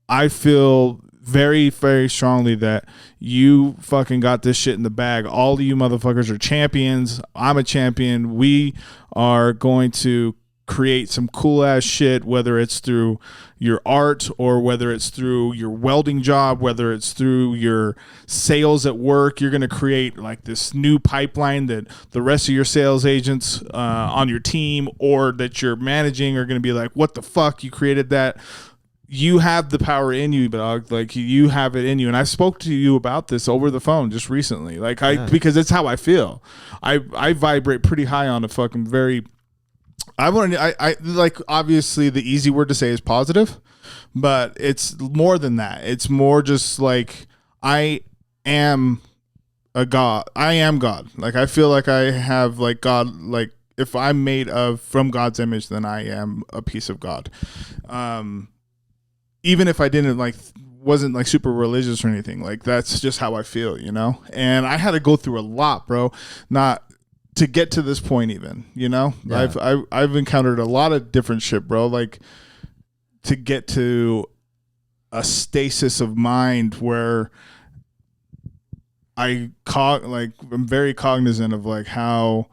Speaker 1: I feel very, very strongly that you fucking got this shit in the bag. All of you motherfuckers are champions. I'm a champion. We are going to create some cool ass shit, whether it's through your art or whether it's through your welding job, whether it's through your sales at work. You're going to create like this new pipeline that the rest of your sales agents on your team or that you're managing are going to be like, what the fuck, you created that. You have the power in you, dog. Like you have it in you. And I spoke to you about this over the phone just recently. Like because it's how I feel. I vibrate pretty high on a fucking very, I like, obviously the easy word to say is positive, but it's more than that. It's more just like, I am a God. I am God. Like, I feel like I have like God, like if I'm made of from God's image, then I am a piece of God. Even if I didn't like, wasn't like super religious or anything, like that's just how I feel, you know? And I had to go through a lot, bro, not to get to this point even, you know? Yeah. I've encountered a lot of different shit, bro, like to get to a stasis of mind where I'm very cognizant of like how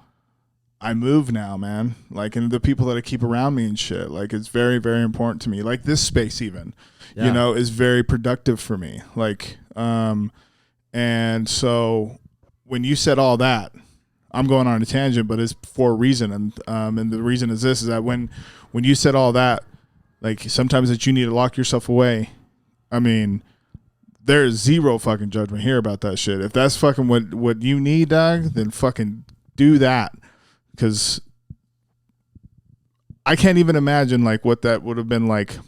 Speaker 1: I move now, man. Like, and the people that I keep around me and shit. Like, it's very, very important to me. Like, this space even, you know, is very productive for me. Like, and so when you said all that, I'm going on a tangent, but it's for a reason. And the reason is this, is that when you said all that, like, sometimes that you need to lock yourself away. I mean, there's zero fucking judgment here about that shit. If that's fucking what you need, dog, then fucking do that. Because I can't even imagine like what that would have been like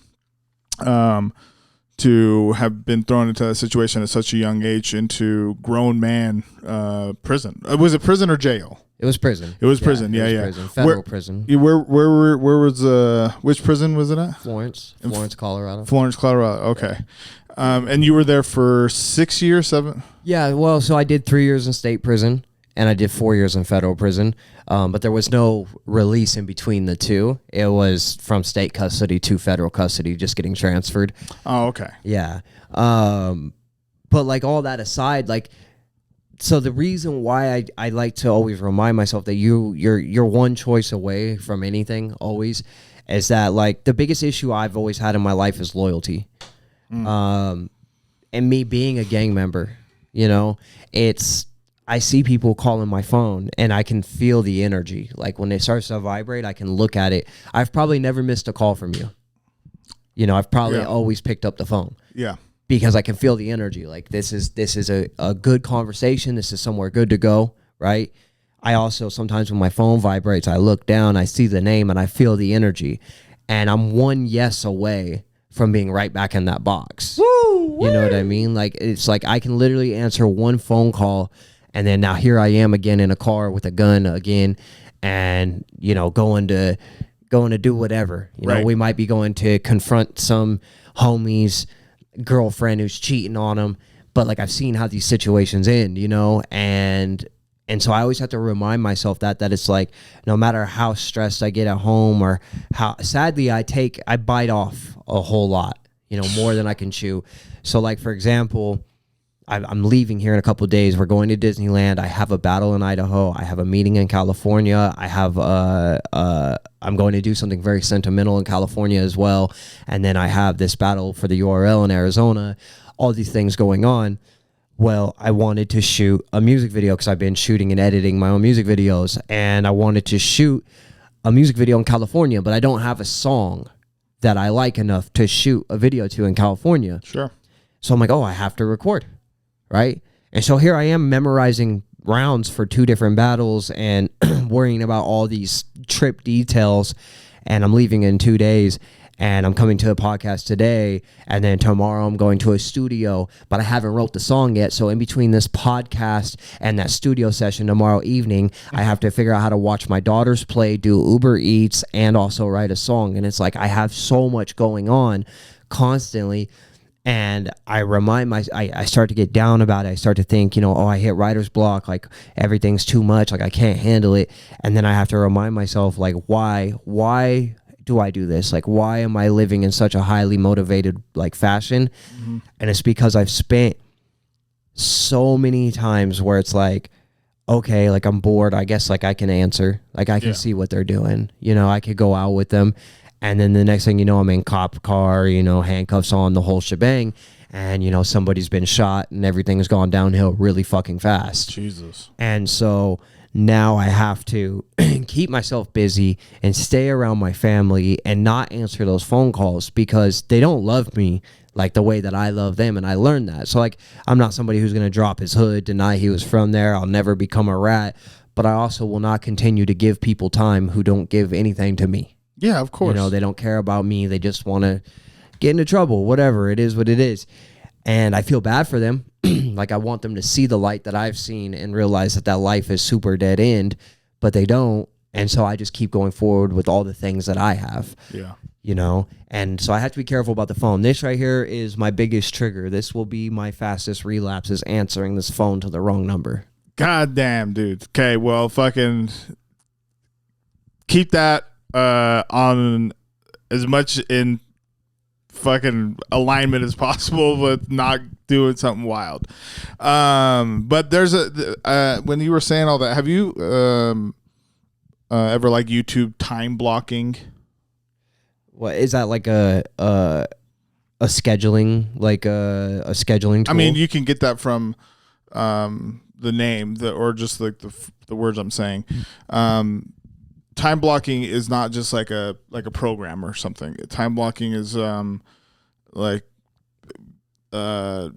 Speaker 1: to have been thrown into that situation at such a young age, into grown man prison. Was it prison or jail?
Speaker 3: It was prison.
Speaker 1: It was prison. Yeah, yeah.
Speaker 3: Prison. Federal prison.
Speaker 1: Where was which prison was it at?
Speaker 3: Florence, Colorado.
Speaker 1: Florence, Colorado. Okay. And you were there for 6 years, 7?
Speaker 3: Yeah. Well, so I did 3 years in state prison. And I did 4 years in federal prison, but there was no release in between the two. It was from state custody to federal custody, just getting transferred.
Speaker 1: Oh, okay.
Speaker 3: Yeah. But like all that aside, like, so the reason why I like to always remind myself that you're one choice away from anything always, is that like the biggest issue I've always had in my life is loyalty. And me being a gang member, you know, I see people calling my phone and I can feel the energy. Like when it starts to vibrate, I can look at it. I've probably never missed a call from you. You know, I've probably always picked up the phone.
Speaker 1: Yeah.
Speaker 3: Because I can feel the energy. Like this is a good conversation. This is somewhere good to go, right? I also, sometimes when my phone vibrates, I look down, I see the name and I feel the energy. And I'm one yes away from being right back in that box. Woo! You know what I mean? Like, it's like I can literally answer one phone call. And then now here I am again in a car with a gun again, and you know, going to do whatever. You know, we might be going to confront some homie's girlfriend who's cheating on him, but like I've seen how these situations end, you know, and so I always have to remind myself that it's like no matter how stressed I get at home or how sadly I bite off a whole lot, you know, more than I can chew. So like for example, I'm leaving here in a couple of days. We're going to Disneyland. I have a battle in Idaho. I have a meeting in California. I have I'm going to do something very sentimental in California as well. And then I have this battle for the URL in Arizona. All these things going on. Well, I wanted to shoot a music video because I've been shooting and editing my own music videos. And I wanted to shoot a music video in California, but I don't have a song that I like enough to shoot a video to in California.
Speaker 1: Sure.
Speaker 3: So I'm like, oh, I have to record. Right? And so here I am memorizing rounds for 2 different battles and worrying about all these trip details, and I'm leaving in 2 days. And I'm coming to a podcast today, and then tomorrow I'm going to a studio, but I haven't wrote the song yet. So in between this podcast and that studio session tomorrow evening, I have to figure out how to watch my daughters play, do Uber Eats, and also write a song. And it's like I have so much going on constantly. And I I start to get down about it. I start to think, I hit writer's block, like everything's too much, like I can't handle it. And then I have to remind myself, like, why do I do this? Like, why am I living in such a highly motivated like fashion? Mm-hmm. And it's because I've spent so many times where it's like, okay, like I'm bored. I guess like I can answer, like I can see what they're doing. I could go out with them. And then the next thing you know, I'm in cop car, handcuffs on, the whole shebang. And, somebody's been shot and everything's gone downhill really fucking fast.
Speaker 1: Jesus.
Speaker 3: And so now I have to keep myself busy and stay around my family and not answer those phone calls because they don't love me like the way that I love them. And I learned that. So like, I'm not somebody who's going to drop his hood, deny he was from there. I'll never become a rat, but I also will not continue to give people time who don't give anything to me.
Speaker 1: Yeah, of course.
Speaker 3: They don't care about me. They just want to get into trouble, whatever. It is what it is. And I feel bad for them. Like I want them to see the light that I've seen and realize that life is super dead end, but they don't. And so I just keep going forward with all the things that I have.
Speaker 1: Yeah.
Speaker 3: And so I have to be careful about the phone. This right here is my biggest trigger. This will be my fastest relapse, is answering this phone to the wrong number.
Speaker 1: God damn, dude. Okay, well, fucking keep that on as much in fucking alignment as possible with not doing something wild. But there's when you were saying all that, have you ever like YouTube time blocking?
Speaker 3: What is that, like a scheduling, like a scheduling tool?
Speaker 1: I mean, you can get that from the name, or just like the words I'm saying. Time blocking is not just like a program or something. Time blocking is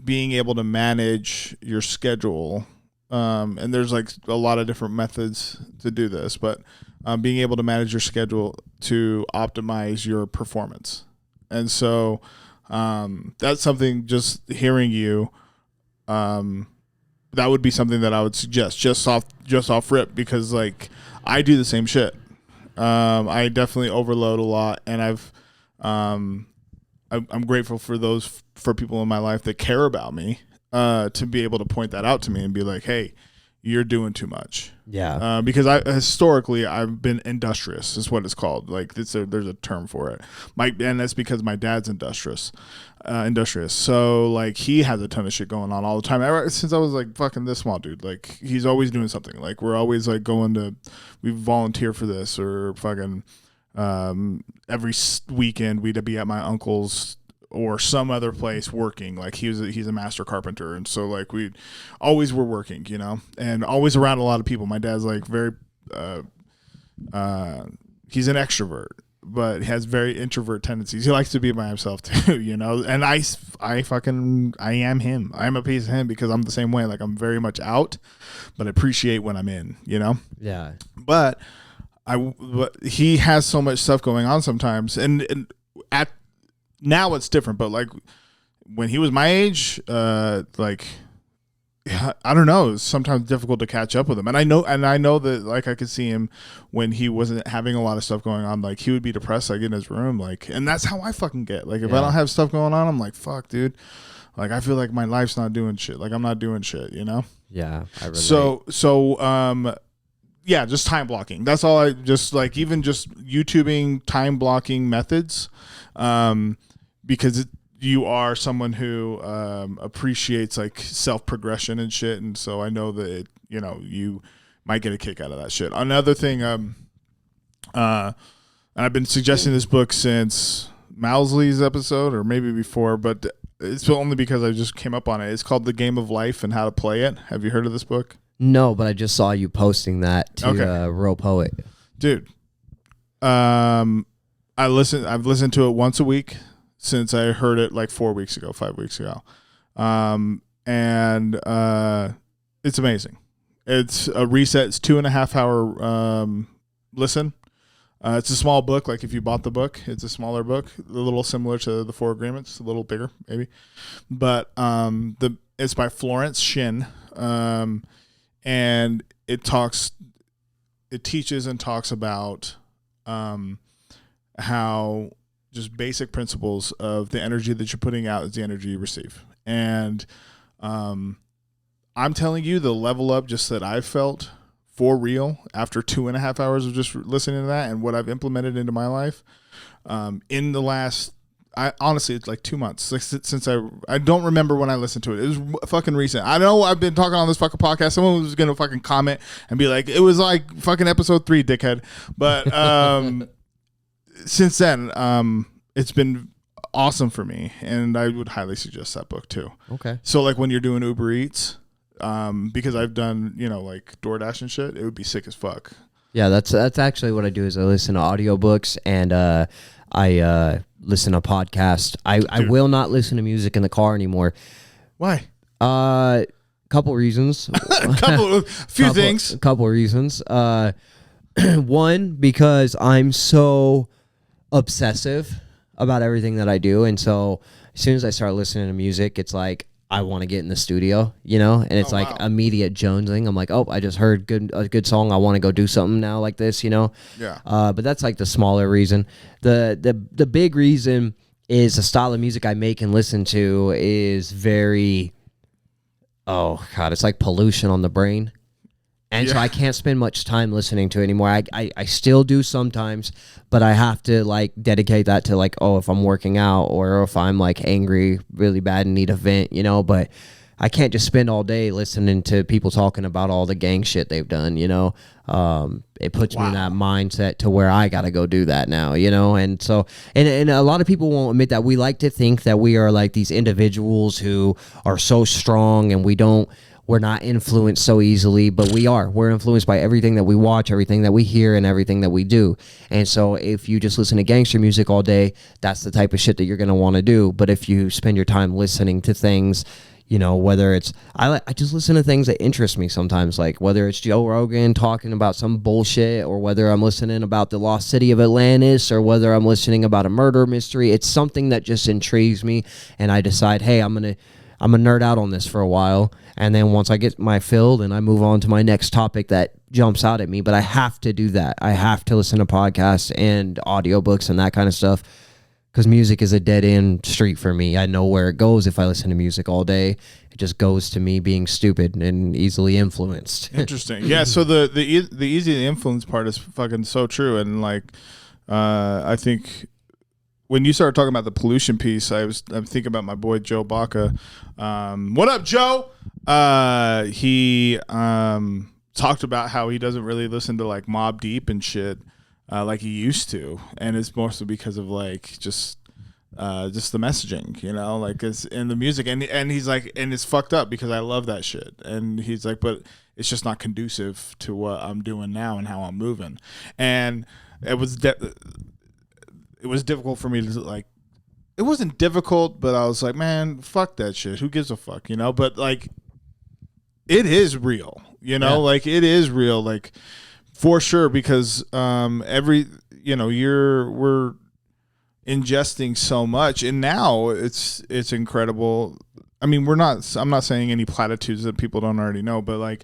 Speaker 1: being able to manage your schedule. And there's like a lot of different methods to do this, but being able to manage your schedule to optimize your performance. And so that's something, just hearing you, that would be something that I would suggest just off rip, because like I do the same shit. I definitely overload a lot, and I'm grateful for people in my life that care about me, to be able to point that out to me and be like, hey, you're doing too much.
Speaker 3: Yeah. Because
Speaker 1: historically I've been industrious, is what it's called. Like there's a term for it. And that's because my dad's industrious. So like he has a ton of shit going on all the time. Ever since I was like fucking this small, dude. Like he's always doing something. Like we're always like we volunteer for this, or fucking every weekend we'd be at my uncle's or some other place working. Like he's a master carpenter, and so like we always were working, and always around a lot of people. My dad's like very he's an extrovert, but has very introvert tendencies. He likes to be by himself too, and I am him. I'm a piece of him because I'm the same way. Like I'm very much out, but I appreciate when I'm in,
Speaker 3: Yeah.
Speaker 1: But he has so much stuff going on sometimes, and now it's different, but like when he was my age, like I don't know, it's sometimes difficult to catch up with him. And I know that like I could see him when he wasn't having a lot of stuff going on, like he would be depressed, like in his room, like, and that's how I fucking get. Like if I don't have stuff going on, I'm like, fuck, dude. Like I feel like my life's not doing shit. Like I'm not doing shit,
Speaker 3: Yeah, I relate.
Speaker 1: So yeah, just time blocking. That's all. I just like, even just YouTubing time blocking methods, because you are someone who appreciates like self progression and shit, and so I know that you might get a kick out of that shit. Another thing, and I've been suggesting this book since Mousley's episode, or maybe before, but it's only because I just came up on it. It's called The Game of Life and How to Play It. Have you heard of this book?
Speaker 3: No, but I just saw you posting that to Real Poet.
Speaker 1: Dude, I've listened to it once a week since I heard it like 5 weeks ago. And it's amazing. It's a reset. It's 2.5 hour listen. It's a small book. Like if you bought the book, it's a smaller book, a little similar to the Four Agreements, a little bigger maybe. But it's by Florence Shin, and it teaches and talks about how just basic principles of the energy that you're putting out is the energy you receive. And I'm telling you, the level up just that I've felt for real after 2.5 hours of just listening to that and what I've implemented into my life in the last, honestly, it's like 2 months since I don't remember when I listened to it. It was fucking recent. I know I've been talking on this fucking podcast. Someone was going to fucking comment and be like, it was like fucking episode 3, dickhead. But since then, it's been awesome for me. And I would highly suggest that book too.
Speaker 3: Okay.
Speaker 1: So like when you're doing Uber Eats, because I've done, like DoorDash and shit, it would be sick as fuck.
Speaker 3: Yeah, that's actually what I do is I listen to audiobooks and I listen to podcasts. I will not listen to music in the car anymore.
Speaker 1: Why?
Speaker 3: Couple reasons.
Speaker 1: Few things.
Speaker 3: A couple reasons. One, because I'm so obsessive about everything that I do, and so as soon as I start listening to music, it's like I want to get in the studio, and it's immediate jonesing. I'm like, oh, I just heard a good song. I want to go do something now like this, Yeah. But that's like the smaller reason. The big reason is the style of music I make and listen to is very, oh God, it's like pollution on the brain. And so I can't spend much time listening to it anymore. I still do sometimes, but I have to like dedicate that to like, if I'm working out or if I'm like angry really bad and need a vent, but I can't just spend all day listening to people talking about all the gang shit they've done, It puts me in that mindset to where I got to go do that now, And so, and a lot of people won't admit that. We like to think that we are like these individuals who are so strong and we're not influenced so easily, but we are. We're influenced by everything that we watch, everything that we hear, and everything that we do. And so if you just listen to gangster music all day, that's the type of shit that you're going to want to do. But if you spend your time listening to things, whether it's, I just listen to things that interest me sometimes, like whether it's Joe Rogan talking about some bullshit or whether I'm listening about the lost city of Atlantis or whether I'm listening about a murder mystery. It's something that just intrigues me. And I decide, hey, I'm a nerd out on this for a while, and then once I get my fill, then I move on to my next topic that jumps out at me. But I have to do that. I have to listen to podcasts and audiobooks and that kind of stuff because music is a dead-end street for me. I know where it goes if I listen to music all day. It just goes to me being stupid and easily influenced.
Speaker 1: Interesting. Yeah, so the easy to influence part is fucking so true. And like, I think when you started talking about the pollution piece, I'm thinking about my boy Joe Baca. What up, Joe? He talked about how he doesn't really listen to like Mobb Deep and shit like he used to, and it's mostly because of like just the messaging, like it's in the music, and he's like, and it's fucked up because I love that shit, and he's like, but it's just not conducive to what I'm doing now and how I'm moving, and it was difficult for me to like. It wasn't difficult, but I was like, man, fuck that shit. Who gives a fuck, But like, it is real, Like it is real, like for sure, because we're ingesting so much, and now it's incredible. I mean, I'm not saying any platitudes that people don't already know, but like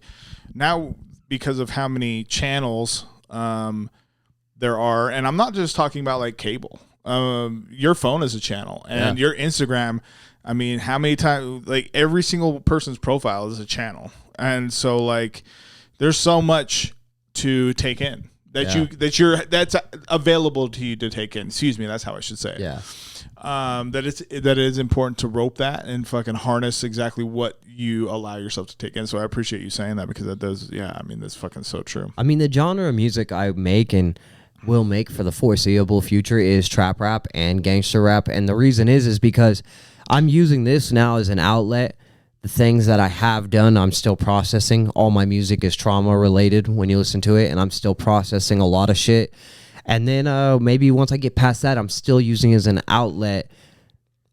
Speaker 1: now because of how many channels there are, and I'm not just talking about like cable. Your phone is a channel, and your Instagram. I mean, how many times? Like every single person's profile is a channel, and so like, there's so much to take in that's available to you to take in. Excuse me, that's how I should say it.
Speaker 3: Yeah.
Speaker 1: That it is important to rope that and fucking harness exactly what you allow yourself to take in. So I appreciate you saying that because that does. Yeah, I mean that's fucking so true.
Speaker 3: I mean the genre of music I make and will make for the foreseeable future is trap rap and gangster rap, and the reason is because I'm using this now as an outlet. The things that I have done, I'm still processing. All my music is trauma related when you listen to it, and I'm still processing a lot of shit. And then maybe once I get past that, I'm still using it as an outlet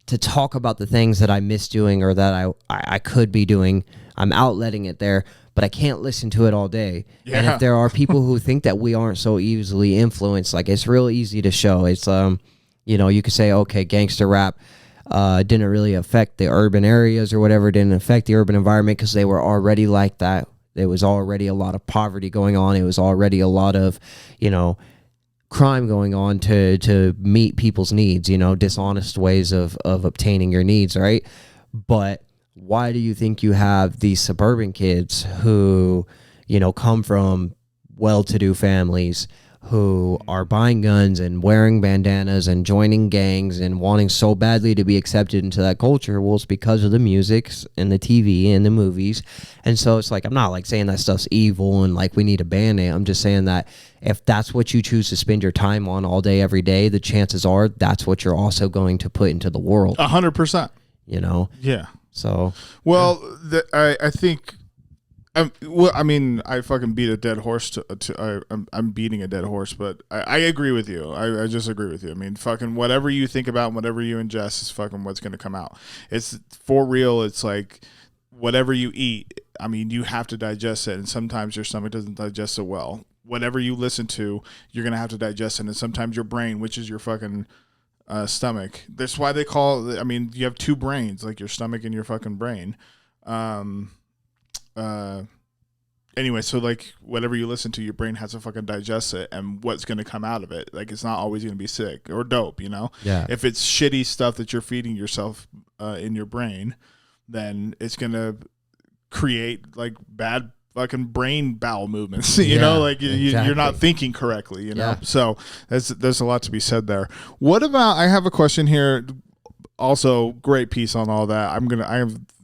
Speaker 3: to talk about the things that I miss doing or that I could be doing. I'm outletting it there. but I can't listen to it all day. And
Speaker 1: Yeah.
Speaker 3: if there are people who think that we aren't so easily influenced, like it's real easy to show. It's you could say, okay, gangster rap didn't really affect the urban areas or whatever, didn't affect the urban environment because they were already like that. There was already a lot of poverty going on. It was already a lot of, crime going on to meet people's needs, dishonest ways of obtaining your needs, right? But why do you think you have these suburban kids who, come from well-to-do families, who are buying guns and wearing bandanas and joining gangs and wanting so badly to be accepted into that culture? Well, it's because of the music and the TV and the movies. And so it's like, I'm not like saying that stuff's evil and like we need to ban it. I'm just saying that if that's what you choose to spend your time on all day, every day, the chances are that's what you're also going to put into the world.
Speaker 1: 100%. Yeah.
Speaker 3: So,
Speaker 1: well, I think, I fucking beat a dead horse. I'm beating a dead horse, but I agree with you. I just agree with you. I mean, fucking whatever you think about, and whatever you ingest is fucking what's going to come out. It's for real. It's like whatever you eat. I mean, you have to digest it, and sometimes your stomach doesn't digest it well. Whatever you listen to, you're going to have to digest it, and sometimes your brain, which is your fucking stomach. That's why they call. You have two brains, like your stomach and your fucking brain. Anyway, so like whatever you listen to, your brain has to fucking digest it, and what's going to come out of it, like it's not always going to be sick or dope,
Speaker 3: Yeah.
Speaker 1: If it's shitty stuff that you're feeding yourself in your brain, then it's going to create like bad fucking brain bowel movements, like you're not thinking correctly,
Speaker 3: Yeah.
Speaker 1: So there's a lot to be said there. What about, I have a question here, also great piece on all that.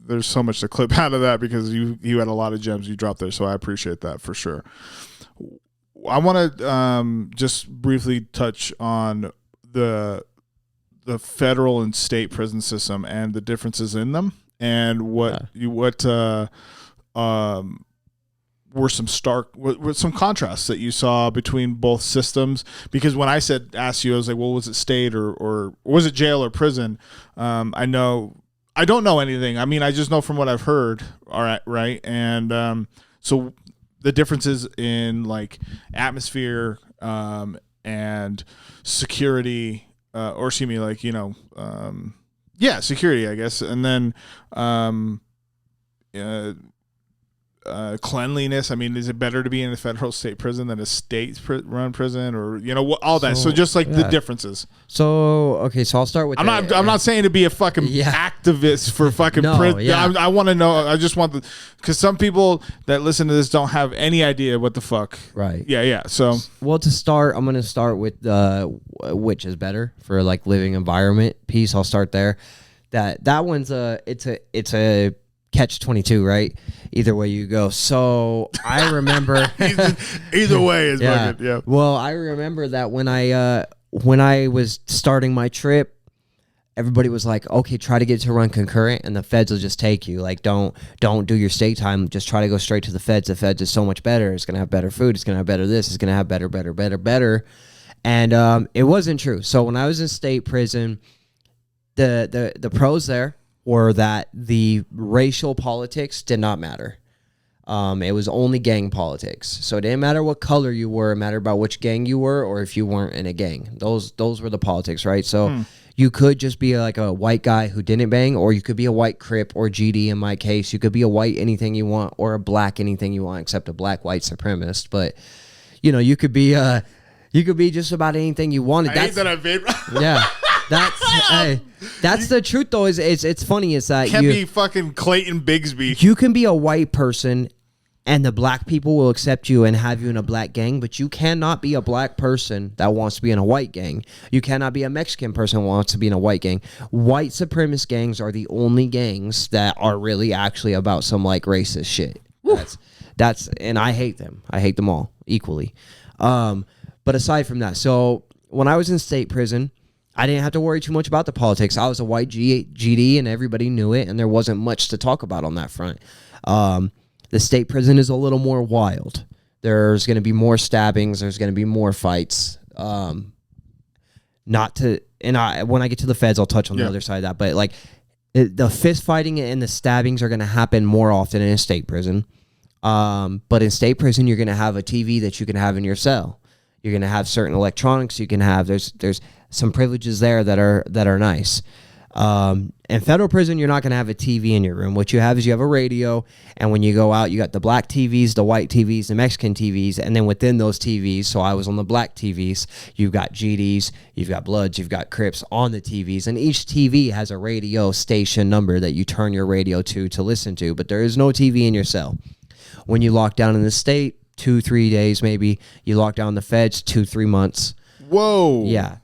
Speaker 1: There's so much to clip out of that because you had a lot of gems you dropped there, so I appreciate that for sure. I want to just briefly touch on the federal and state prison system and the differences in them, and what were some some contrasts that you saw between both systems. Because when I asked you, I was like, well, was it state or was it jail or prison? I don't know anything. I just know from what I've heard. All right. And so the differences in like atmosphere and security, or excuse me, like, security, I guess. And then cleanliness. Is it better to be in a federal state prison than a state-run prison, or all that? So just like the differences.
Speaker 3: So okay, so I'll start with.
Speaker 1: I'm not saying to be a fucking activist for fucking prison.
Speaker 3: Yeah.
Speaker 1: I want to know. I just want because some people that listen to this don't have any idea what the fuck.
Speaker 3: Right.
Speaker 1: Yeah. So
Speaker 3: well, to start, I'm gonna start with which is better for like living environment piece. I'll start there. That one's it's a catch-22, right? Either way you go. So I remember
Speaker 1: either way is fucking, yeah.
Speaker 3: Well, I remember that when I was starting my trip, everybody was like, okay, try to get to run concurrent and the feds will just take you. Like, don't do your state time. Just try to go straight to the feds. The feds is so much better. It's going to have better food. It's going to have better this. It's going to have better. And it wasn't true. So when I was in state prison, the pros there were that the racial politics did not matter. It was only gang politics. So it didn't matter what color you were. It mattered about which gang you were or if you weren't in a gang. Those were the politics, right? So you could just be like a white guy who didn't bang, or you could be a white Crip or GD in my case. You could be a white anything you want or a black anything you want except a black white supremacist. But, you could be just about anything you wanted.
Speaker 1: I hate that I vape.
Speaker 3: Yeah. That's the truth though. It's funny is that
Speaker 1: Can't be fucking Clayton Bigsby.
Speaker 3: You can be a white person and the black people will accept you and have you in a black gang, but you cannot be a black person that wants to be in a white gang. You cannot be a Mexican person who wants to be in a white gang. White supremacist gangs are the only gangs that are really actually about some like racist shit. That's and I hate them. I hate them all equally. But aside from that, so when I was in state prison, I didn't have to worry too much about the politics. I was a white GD and everybody knew it, and there wasn't much to talk about on that front. The state prison is a little more wild. There's going to be more stabbings. There's going to be more fights. When I get to the feds, I'll touch on the other side of that. But like the fist fighting and the stabbings are going to happen more often in a state prison. But in state prison, you're going to have a TV that you can have in your cell. You're going to have certain electronics you can have. There's some privileges there that are nice. In federal prison, you're not going to have a TV in your room. What you have is you have a radio, and when you go out, you got the black TVs, the white TVs, the Mexican TVs, and then within those TVs, so I was on the black TVs, you've got GDs, you've got Bloods, you've got Crips on the TVs, and each TV has a radio station number that you turn your radio to listen to, but there is no TV in your cell. When you lock down in the state, 2-3 days maybe, you lock down the feds, 2-3 months.
Speaker 1: Whoa.
Speaker 3: Yeah.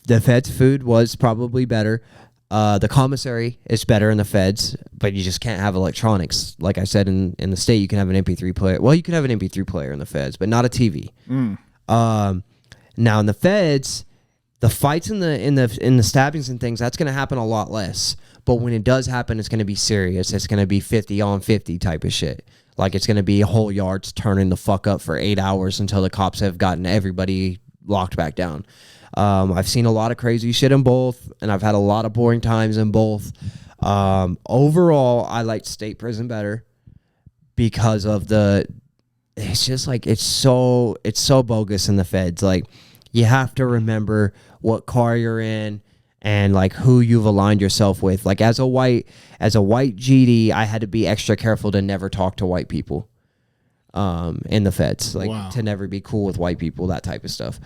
Speaker 3: The feds' food was probably better. The commissary is better in the feds, but you just can't have electronics. Like I said, in the state, you can have an MP3 player. Well, you can have an MP3 player in the feds, but not a TV. Now in the feds, the fights in the stabbings and things, that's going to happen a lot less. But when it does happen, it's going to be serious. It's going to be 50 on 50 type of shit. Like it's going to be whole yards turning the fuck up for 8 hours until the cops have gotten everybody locked back down. I've seen a lot of crazy shit in both, and I've had a lot of boring times in both. Overall, I liked state prison better because of it's just like, it's so bogus in the feds. Like, you have to remember what car you're in and like who you've aligned yourself with. Like as a white GD, I had to be extra careful to never talk to white people in the feds, like to never be cool with white people, that type of stuff.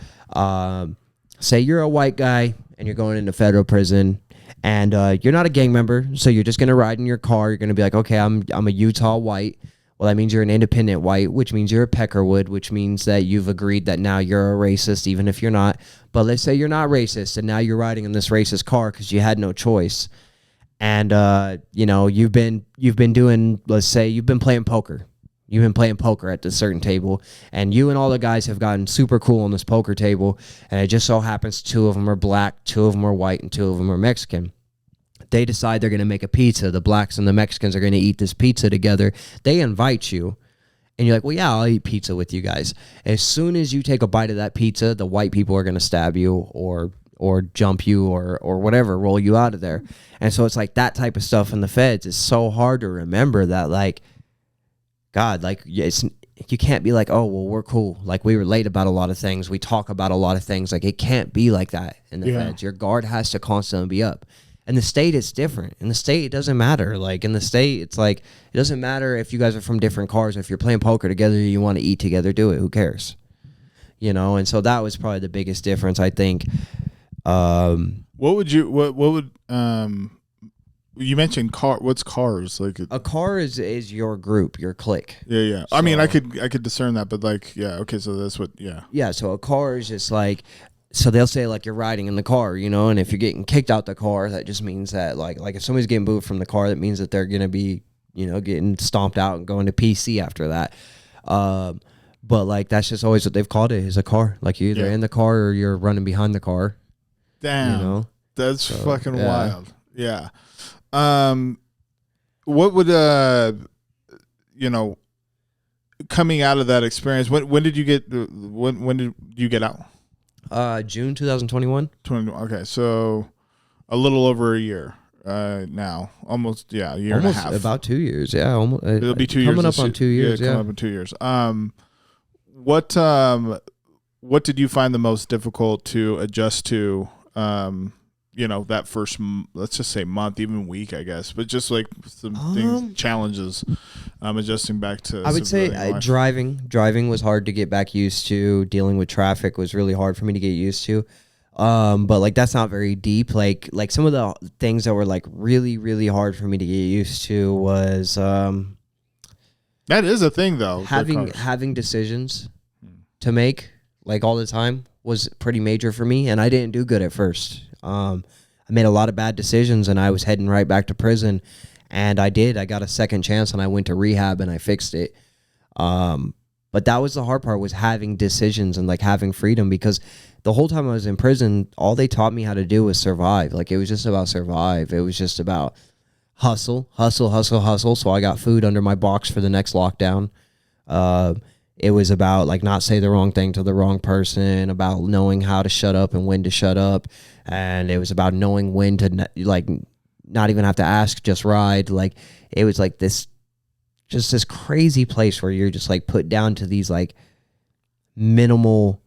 Speaker 3: Say you're a white guy and you're going into federal prison and you're not a gang member, so you're just going to ride in your car. You're going to be like, okay, I'm a Utah white. Well, that means you're an independent white, which means you're a Peckerwood, which means that you've agreed that now you're a racist, even if you're not. But let's say you're not racist, and now you're riding in this racist car because you had no choice. And, you've been doing, let's say you've been playing poker. You've been playing poker at this certain table, and you and all the guys have gotten super cool on this poker table, and it just so happens 2 of them are black, 2 of them are white, and 2 of them are Mexican. They decide they're going to make a pizza. The blacks and the Mexicans are going to eat this pizza together. They invite you, and you're like, well, yeah, I'll eat pizza with you guys. As soon as you take a bite of that pizza, the white people are going to stab you or jump you or whatever, roll you out of there. And so it's like that type of stuff in the feds is so hard to remember that, like, God, like, you can't be like, oh, well, we're cool. Like, we relate about a lot of things. We talk about a lot of things. Like, it can't be like that in the feds. Your guard has to constantly be up. In the state, it's different. In the state, it doesn't matter. Like, in the state, it's like, it doesn't matter if you guys are from different cars. If you're playing poker together, you want to eat together, do it. Who cares? And so that was probably the biggest difference, I think.
Speaker 1: You mentioned car. What's cars? Like
Speaker 3: a car is your group, your clique.
Speaker 1: Yeah. So, I mean, I could discern that, but like, yeah, okay. So that's what, yeah.
Speaker 3: Yeah. So a car is just like, so they'll say like you're riding in the car, and if you're getting kicked out the car, that just means that like if somebody's getting booed from the car, that means that they're gonna be, getting stomped out and going to PC after that. But like that's just always what they've called it, is a car. Like you're either in the car or you're running behind the car.
Speaker 1: Damn. That's fucking wild. Yeah. What would coming out of that experience, when did you get out?
Speaker 3: June 2021.
Speaker 1: Okay, so a little over a year now, almost a year and a half,
Speaker 3: about 2 years. Yeah, almost.
Speaker 1: It'll be 2 years
Speaker 3: coming up on 2 years.
Speaker 1: Coming up in 2 years. What did you find the most difficult to adjust to? That first, let's just say month, even week, I guess, but just like some things, challenges, adjusting back to.
Speaker 3: I would say driving was hard to get back used to. Dealing with traffic was really hard for me to get used to. But like that's not very deep. Like some of the things that were like really, really hard for me to get used to was
Speaker 1: that is a thing though.
Speaker 3: Having decisions to make like all the time was pretty major for me, and I didn't do good at first. I made a lot of bad decisions, and I was heading right back to prison, and I got a second chance, and I went to rehab and I fixed it. But that was the hard part, was having decisions and like having freedom, because the whole time I was in prison, all they taught me how to do was survive. Like it was just about survive. It was just about hustle. So I got food under my box for the next lockdown. It was about like not say the wrong thing to the wrong person, about knowing how to shut up and when to shut up. And it was about knowing when to like not even have to ask, just ride. Like it was like this just this crazy place where you're just like put down to these like minimal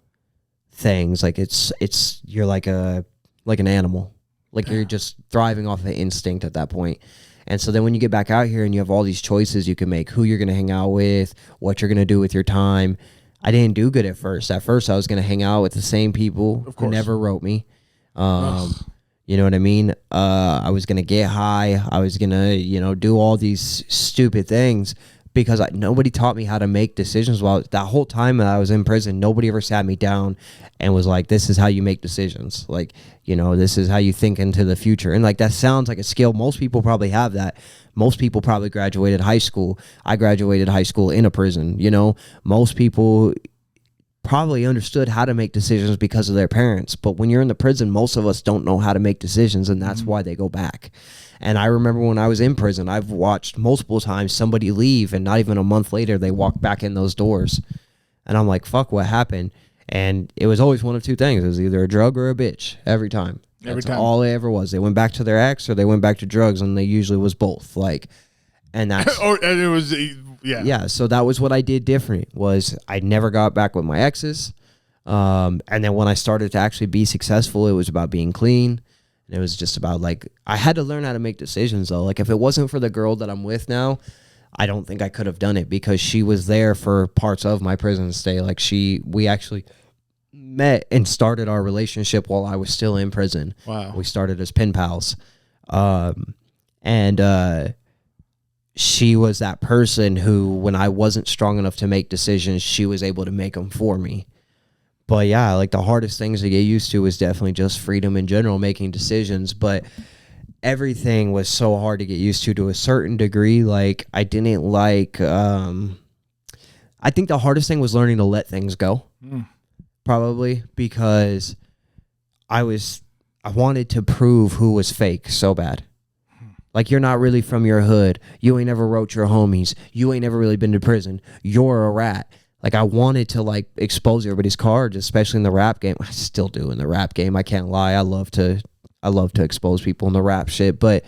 Speaker 3: things. Like you're like an animal. Like you're just thriving off of instinct at that point. And so then when you get back out here and you have all these choices you can make, who you're going to hang out with, what you're going to do with your time. I didn't do good at first. At first, I was going to hang out with the same people who never wrote me. You know what I mean? I was going to get high. I was going to, do all these stupid things because nobody taught me how to make decisions. Well, that whole time that I was in prison, nobody ever sat me down and was like, this is how you make decisions. Like, this is how you think into the future. And like, that sounds like a skill. Most people probably have that. Most people probably graduated high school. I graduated high school in a prison. Most people probably understood how to make decisions because of their parents. But when you're in the prison, most of us don't know how to make decisions, and that's why they go back. And I remember when I was in prison, I've watched multiple times somebody leave, and not even a month later, they walk back in those doors. And I'm like, fuck, what happened? And it was always one of two things. It was either a drug or a bitch every time. That's all it ever was. They went back to their ex or they went back to drugs, and they usually was both. And that's...
Speaker 1: and it was... Yeah.
Speaker 3: Yeah. So that was what I did different. Was I never got back with my exes. And then when I started to actually be successful, it was about being clean. And it was just about I had to learn how to make decisions though. Like if it wasn't for the girl that I'm with now, I don't think I could have done it because she was there for parts of my prison stay. We actually met and started our relationship while I was still in prison.
Speaker 1: Wow.
Speaker 3: We started as pen pals. She was that person who, when I wasn't strong enough to make decisions, she was able to make them for me. But yeah, the hardest things to get used to is definitely just freedom in general, making decisions. But everything was so hard to get used to a certain degree. I didn't I think the hardest thing was learning to let things go. Probably because I wanted to prove who was fake so bad. You're not really from your hood. You ain't never wrote your homies. You ain't never really been to prison. You're a rat. I wanted to expose everybody's cards, especially in the rap game. I still do in the rap game. I can't lie. I love to expose people in the rap shit. But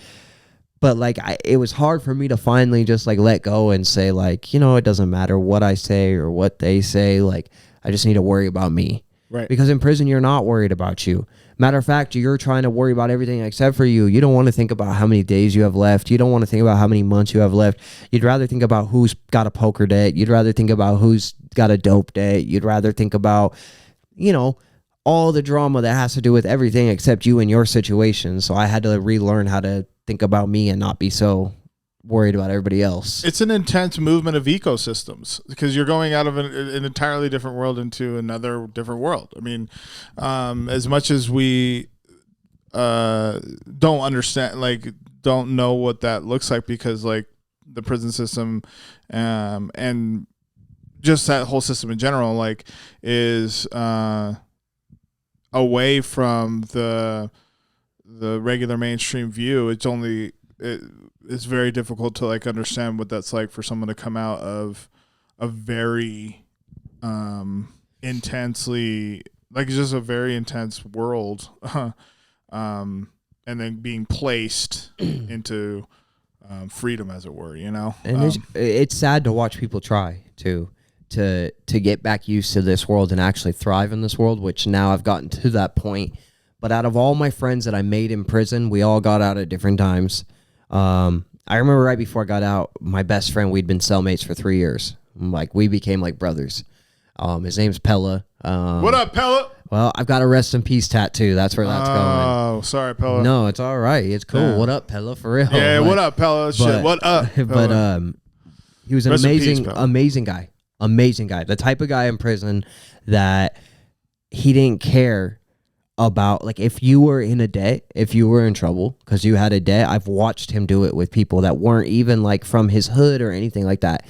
Speaker 3: it was hard for me to finally just let go and say it doesn't matter what I say or what they say. I just need to worry about me.
Speaker 1: Right.
Speaker 3: Because in prison, you're not worried about you. Matter of fact, you're trying to worry about everything except for you. You don't want to think about how many days you have left. You don't want to think about how many months you have left. You'd rather think about who's got a poker debt. You'd rather think about who's got a dope debt. You'd rather think about, all the drama that has to do with everything except you and your situation. So I had to relearn how to think about me and not be so worried about everybody else.
Speaker 1: It's an intense movement of ecosystems because you're going out of an entirely different world into another different world. I mean, as much as we don't understand, don't know what that looks like because the prison system and just that whole system in general is away from the regular mainstream view. It's very difficult to understand what that's like for someone to come out of a very intensely just a very intense world and then being placed into freedom, as it were,
Speaker 3: And it's sad to watch people try to get back used to this world and actually thrive in this world, which now I've gotten to that point. But out of all my friends that I made in prison, we all got out at different times. I remember right before I got out, my best friend, we'd been cellmates for 3 years. We became brothers. His name's Pella.
Speaker 1: What up, Pella?
Speaker 3: Well, I've got a rest in peace tattoo. That's where that's going.
Speaker 1: Oh, sorry, Pella.
Speaker 3: No, it's all right. It's cool.
Speaker 1: Yeah.
Speaker 3: What up, Pella? For real.
Speaker 1: Yeah, what up, Pella? Shit, what up?
Speaker 3: But he was an
Speaker 1: Rest in peace,
Speaker 3: amazing guy. Amazing guy. The type of guy in prison that he didn't care about, if you were in a debt, if you were in trouble because you had a debt. I've watched him do it with people that weren't even from his hood or anything like that,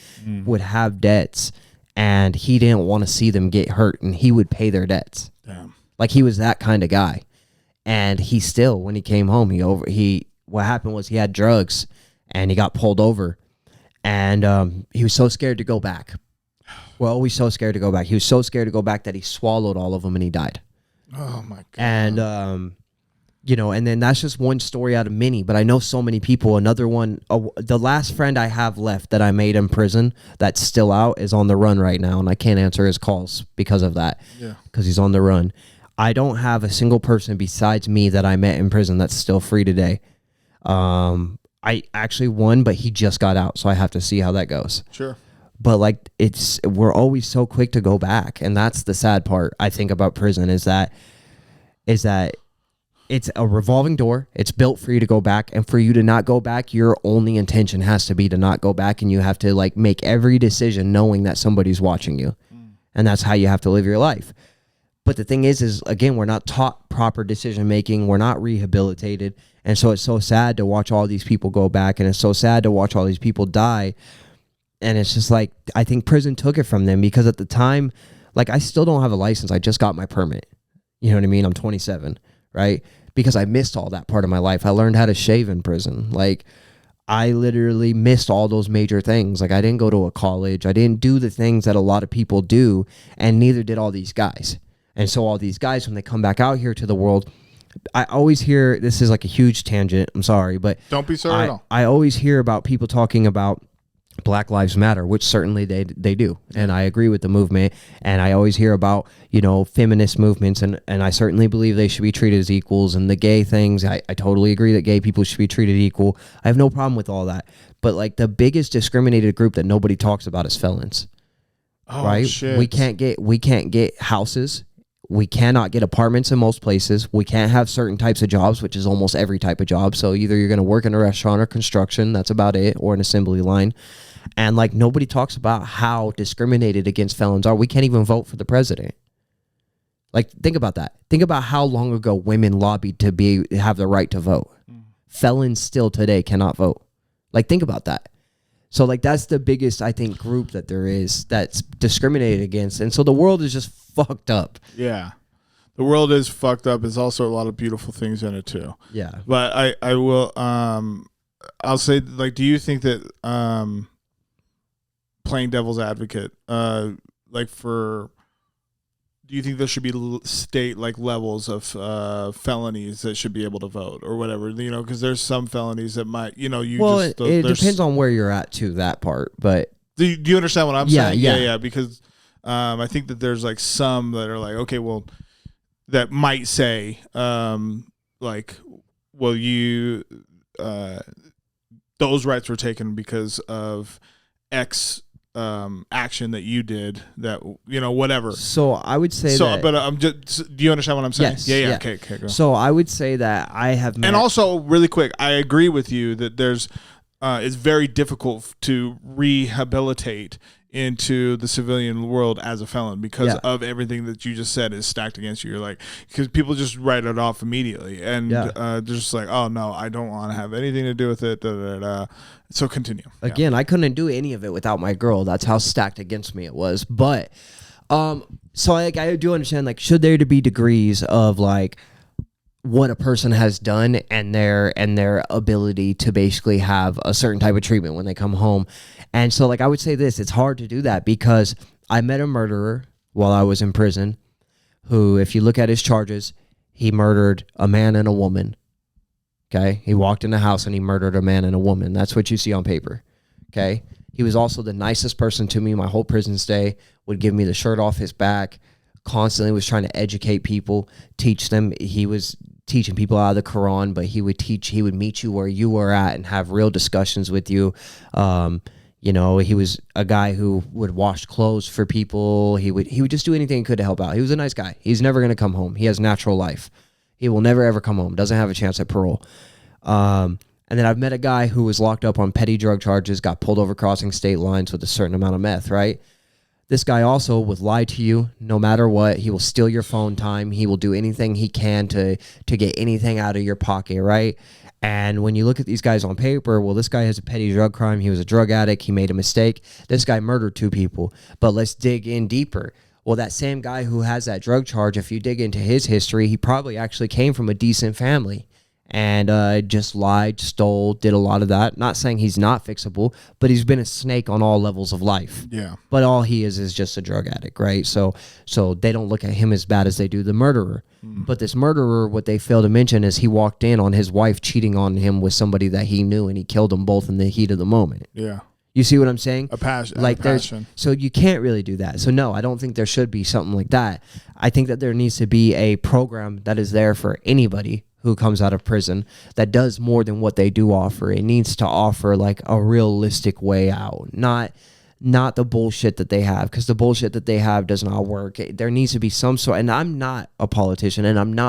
Speaker 3: would have debts, and he didn't want to see them get hurt, and he would pay their debts.
Speaker 1: Damn.
Speaker 3: He was that kind of guy. And he still, when he came home, what happened was he had drugs and he got pulled over, and he was so scared to go back. Well, always so scared to go back. He was so scared to go back that he swallowed all of them and he died.
Speaker 1: Oh my God.
Speaker 3: And You know, and then that's just one story out of many, but I know so many people. Another one, the last friend I have left that I made in prison that's still out is on the run right now, and I can't answer his calls because of that. Yeah. Because he's on the run. I don't have a single person besides me that I met in prison that's still free today. I actually won, but he just got out, so I have to see how that goes.
Speaker 1: Sure.
Speaker 3: But like, we're always so quick to go back, and that's the sad part I think about prison is that it's a revolving door. It's built for you to go back, and for you to not go back, your only intention has to be to not go back, and you have to like make every decision knowing that somebody's watching you, and that's how you have to live your life. But the thing is again, we're not taught proper decision making. We're not rehabilitated, and so it's so sad to watch all these people go back, and it's so sad to watch all these people die. And it's just like, I think prison took it from them because at the time, like, I still don't have a license. I just got my permit. You know what I mean? I'm 27. Right? Because I missed all that part of my life. I learned how to shave in prison. Like, I literally missed all those major things. Like, I didn't go to a college. I didn't do the things that a lot of people do, and neither did all these guys. And so all these guys, when they come back out here to the world, I always hear, this is like a huge tangent, I'm sorry, but
Speaker 1: don't be sorry at all.
Speaker 3: I always hear about people talking about Black Lives Matter, which certainly they do. And I agree with the movement. And I always hear about, you know, feminist movements, and I certainly believe they should be treated as equals. And the gay things, I totally agree that gay people should be treated equal. I have no problem with all that. But like, the biggest discriminated group that nobody talks about is felons.
Speaker 1: Oh,
Speaker 3: right?
Speaker 1: Shit.
Speaker 3: We can't get houses. We cannot get apartments in most places. We can't have certain types of jobs, which is almost every type of job. So either you're going to work in a restaurant or construction, that's about it, or an assembly line. And like, nobody talks about how discriminated against felons are. We can't even vote for the president. Like, think about that. Think about how long ago women lobbied to have the right to vote. Felons still today cannot vote. Like, think about that. So like, that's the biggest, I think, group that there is that's discriminated against. And so the world is just fucked up.
Speaker 1: Yeah. The world is fucked up. There's also a lot of beautiful things in it too.
Speaker 3: Yeah.
Speaker 1: But I will, I'll say, like, do you think that, playing devil's advocate, do you think there should be state like levels of felonies that should be able to vote or whatever? You know, because there's some felonies that might, you know,
Speaker 3: it depends on where you're at to that part. But
Speaker 1: do you understand what I'm saying?
Speaker 3: Yeah.
Speaker 1: Because I think that there's like some that are like, okay, well, that might say like, well, you those rights were taken because of X action that you did, that, you know, whatever.
Speaker 3: So I would say that,
Speaker 1: but I'm just, do you understand what I'm saying?
Speaker 3: Yes,
Speaker 1: Yeah. Okay, go.
Speaker 3: So I would say that I have met,
Speaker 1: and also really quick, I agree with you that there's it's very difficult to rehabilitate into the civilian world as a felon because of everything that you just said is stacked against you. You're like, because people just write it off immediately, and they're just like, oh no, I don't want to have anything to do with it. So continue.
Speaker 3: Again, I couldn't do any of it without my girl. That's how stacked against me it was. But so I do understand, like, should there be degrees of like what a person has done and their ability to basically have a certain type of treatment when they come home. And so, like, I would say this, it's hard to do that because I met a murderer while I was in prison who, if you look at his charges, he murdered a man and a woman. Okay? He walked in the house and he murdered a man and a woman. That's what you see on paper. Okay? He was also the nicest person to me my whole prison stay, would give me the shirt off his back, constantly was trying to educate people, teach them. He was teaching people out of the Quran, but he would meet you where you were at and have real discussions with you. You know, he was a guy who would wash clothes for people. He would just do anything he could to help out. He was a nice guy. He's never going to come home. He has natural life. He will never, ever come home. Doesn't have a chance at parole. And then I've met a guy who was locked up on petty drug charges, got pulled over crossing state lines with a certain amount of meth, right? This guy also would lie to you no matter what. He will steal your phone time. He will do anything he can to get anything out of your pocket, right? And when you look at these guys on paper, well, this guy has a petty drug crime. He was a drug addict. He made a mistake. This guy murdered 2 people. But let's dig in deeper. Well, that same guy who has that drug charge, if you dig into his history, he probably actually came from a decent family. and just lied, stole, did a lot of that. Not saying he's not fixable, but he's been a snake on all levels of life.
Speaker 1: Yeah.
Speaker 3: But all he is just a drug addict, right? So they don't look at him as bad as they do the murderer. But this murderer, what they fail to mention is he walked in on his wife cheating on him with somebody that he knew, and he killed them both in the heat of the moment.
Speaker 1: Yeah.
Speaker 3: You see what I'm saying?
Speaker 1: A passion.
Speaker 3: Like
Speaker 1: a passion.
Speaker 3: so you can't really do that. So no, I don't think there should be something like that. I think that there needs to be a program that is there for anybody who comes out of prison that does more than what they do offer. It needs to offer like a realistic way out, not the bullshit that they have, because the bullshit that they have does not work. There needs to be some sort, and I'm not a politician, and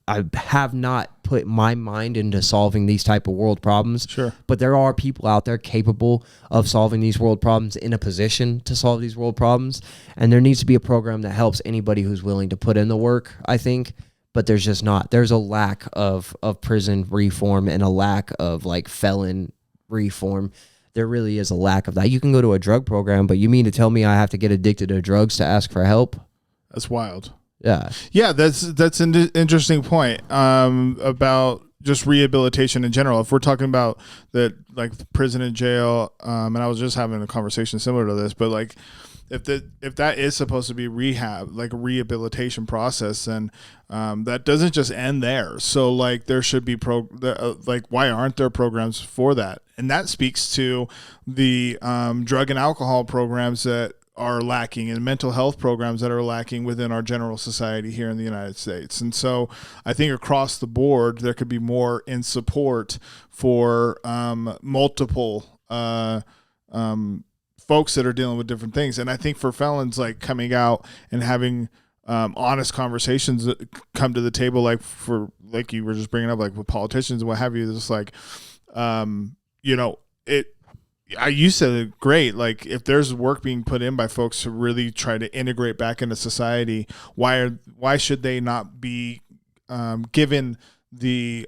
Speaker 3: I have not put my mind into solving these type of world problems.
Speaker 1: Sure.
Speaker 3: But there are people out there capable of solving these world problems, in a position to solve these world problems. And there needs to be a program that helps anybody who's willing to put in the work, I think. But there's just not. There's a lack of prison reform and a lack of like felon reform. There really is a lack of that. You can go to a drug program, but you mean to tell me I have to get addicted to drugs to ask for help?
Speaker 1: That's wild.
Speaker 3: Yeah.
Speaker 1: Yeah, that's an interesting point about just rehabilitation in general. If we're talking about that, like prison and jail, and I was just having a conversation similar to this, but like if that is supposed to be rehab, like a rehabilitation process, then that doesn't just end there. So like there should be like why aren't there programs for that? And that speaks to the drug and alcohol programs that are lacking, and mental health programs that are lacking within our general society here in the United States. And so I think across the board, there could be more in support for multiple folks that are dealing with different things. And I think for felons, like coming out and having honest conversations that come to the table, like you were just bringing up, like with politicians and what have you, just like, you said it great. Like if there's work being put in by folks to really try to integrate back into society, why should they not be given the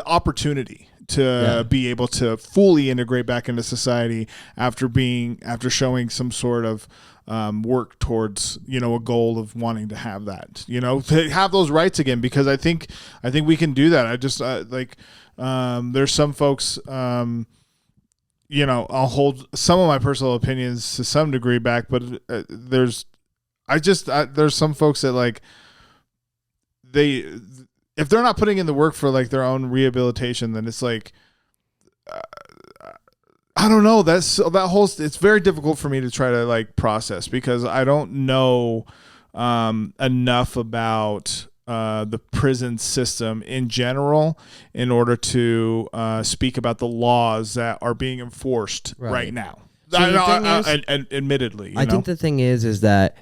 Speaker 1: opportunity to be able to fully integrate back into society after showing some sort of work towards a goal of wanting to have that, to have those rights again? Because I think we can do that. I just there's some folks. I'll hold some of my personal opinions to some degree back, but there's some folks that like if they're not putting in the work for like their own rehabilitation, then it's like, I don't know. It's very difficult for me to try to like process, because I don't know enough about the prison system in general in order to speak about the laws that are being enforced right now.
Speaker 3: So
Speaker 1: admittedly,
Speaker 3: I think the thing is that,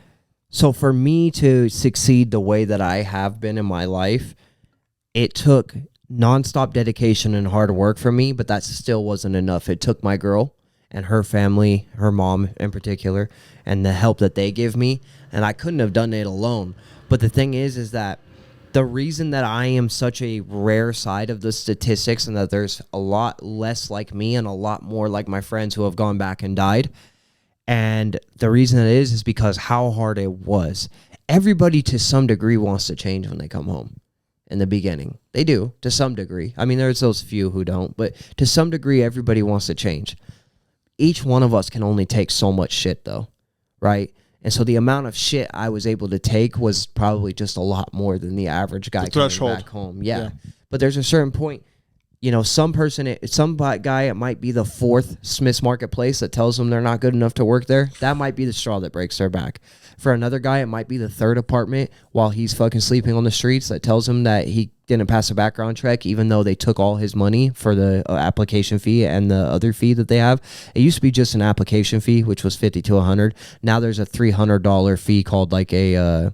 Speaker 3: so for me to succeed the way that I have been in my life, it took nonstop dedication and hard work for me, but that still wasn't enough. It took my girl and her family, her mom in particular, and the help that they give me, and I couldn't have done it alone. But the thing is that the reason that I am such a rare side of the statistics, and that there's a lot less like me and a lot more like my friends who have gone back and died, and the reason it is because how hard it was. Everybody to some degree wants to change when they come home. In the beginning, they do to some degree. I mean, there's those few who don't, but to some degree, everybody wants to change. Each one of us can only take so much shit, though, right? And so the amount of shit I was able to take was probably just a lot more than the average guy coming back home. Yeah. But there's a certain point, some guy, it might be the fourth Smith's Marketplace that tells them they're not good enough to work there. That might be the straw that breaks their back. For another guy, it might be the third apartment while he's fucking sleeping on the streets that tells him that he didn't pass a background check, even though they took all his money for the application fee and the other fee that they have. It used to be just an application fee, which was $50 to $100. Now there's a $300 fee called like I'm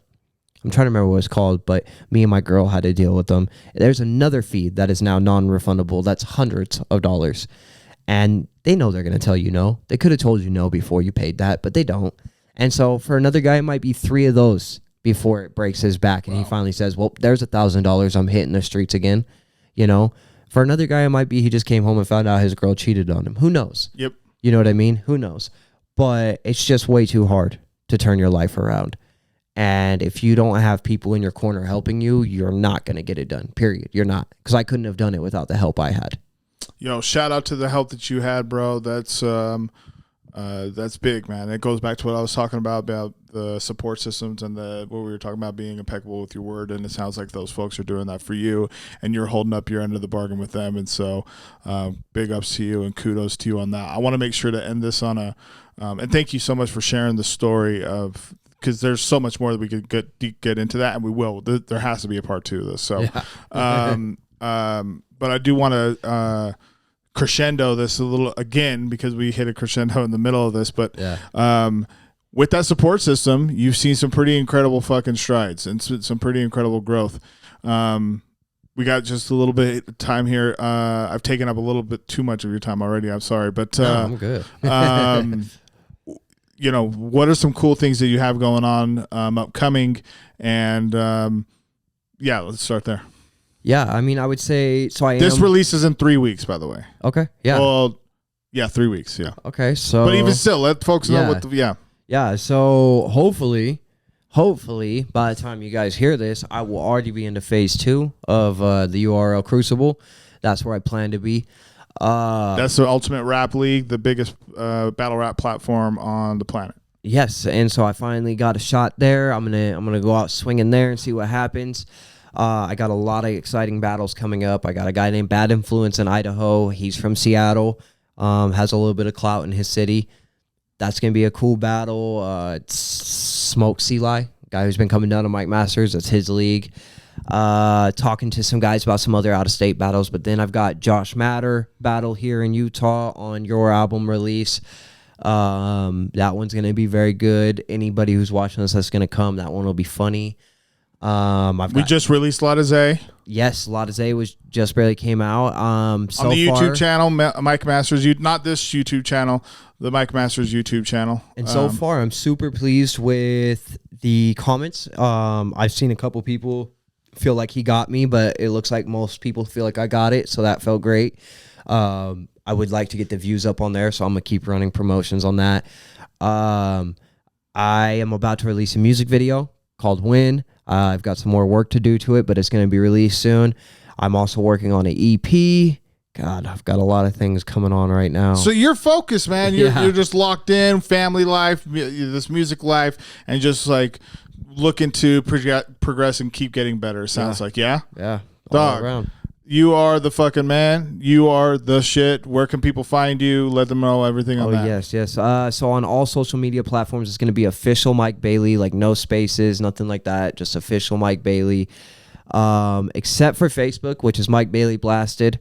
Speaker 3: trying to remember what it's called, but me and my girl had to deal with them. There's another fee that is now non-refundable. That's hundreds of dollars. And they know they're going to tell you no. They could have told you no before you paid that, but they don't. And so for another guy, it might be 3 of those before it breaks his back. And he finally says, well, there's $1,000. I'm hitting the streets again. For another guy, it might be he just came home and found out his girl cheated on him. Who knows?
Speaker 1: Yep.
Speaker 3: You know what I mean? Who knows? But it's just way too hard to turn your life around. And if you don't have people in your corner helping you, you're not going to get it done, period. You're not. Because I couldn't have done it without the help I had.
Speaker 1: Shout out to the help that you had, bro. That's big, man. It goes back to what I was talking about the support systems and what we were talking about being impeccable with your word. And it sounds like those folks are doing that for you, and you're holding up your end of the bargain with them. And so big ups to you and kudos to you on that. I want to make sure to end this on and thank you so much for sharing the story because there's so much more that we could get into that, and we will. There has to be a part 2 of this. So, but I do want to crescendo this a little again because we hit a crescendo in the middle of this. But with that support system, you've seen some pretty incredible fucking strides and some pretty incredible growth. We got just a little bit of time here. I've taken up a little bit too much of your time already. I'm sorry, but
Speaker 3: no, I'm good.
Speaker 1: What are some cool things that you have going on upcoming? And let's start there.
Speaker 3: Yeah, I mean, I would say
Speaker 1: This releases in 3 weeks, by the way.
Speaker 3: Okay. Yeah.
Speaker 1: Well, 3 weeks. Yeah.
Speaker 3: Okay. So,
Speaker 1: but even still, let folks know what.
Speaker 3: Yeah. So hopefully, by the time you guys hear this, I will already be into phase 2 of the URL Crucible. That's where I plan to be.
Speaker 1: That's the Ultimate Rap League, the biggest battle rap platform on the planet.
Speaker 3: Yes, and so I finally got a shot there. I'm gonna go out swinging there and see what happens. I got a lot of exciting battles coming up. I got a guy named Bad Influence in Idaho. He's from Seattle. Has a little bit of clout in his city. That's gonna be a cool battle. It's Smoke Seali, guy who's been coming down to Mike Masters. That's his league. Talking to some guys about some other out-of-state battles, but then I've got Josh Matter battle here in Utah on your album release. That one's gonna be very good. Anybody who's watching this that's gonna come, that one will be funny. We just released Lotta Zay. Yes, Lotta Zay was just barely came out. On the YouTube channel, Mike Masters. Not this YouTube channel, the Mike Masters YouTube channel. And so far, I'm super pleased with the comments. I've seen a couple people feel like he got me, but it looks like most people feel like I got it, so that felt great. I would like to get the views up on there, so I'm gonna keep running promotions on that. I am about to release a music video called Win. I've got some more work to do to it, but it's going to be released soon. I'm also working on an EP. God, I've got a lot of things coming on right now.
Speaker 1: So you're focused, man. You're just locked in, family life, this music life, and just like looking to progress and keep getting better. Sounds like, yeah?
Speaker 3: Yeah.
Speaker 1: Dog, around. You are the fucking man. You are the shit. Where can people find you? Let them know everything on that.
Speaker 3: Oh, yes. So on all social media platforms, it's going to be official Mike Bailey, like no spaces, nothing like that. Just official Mike Bailey. Except for Facebook, which is Mike Bailey Blasted.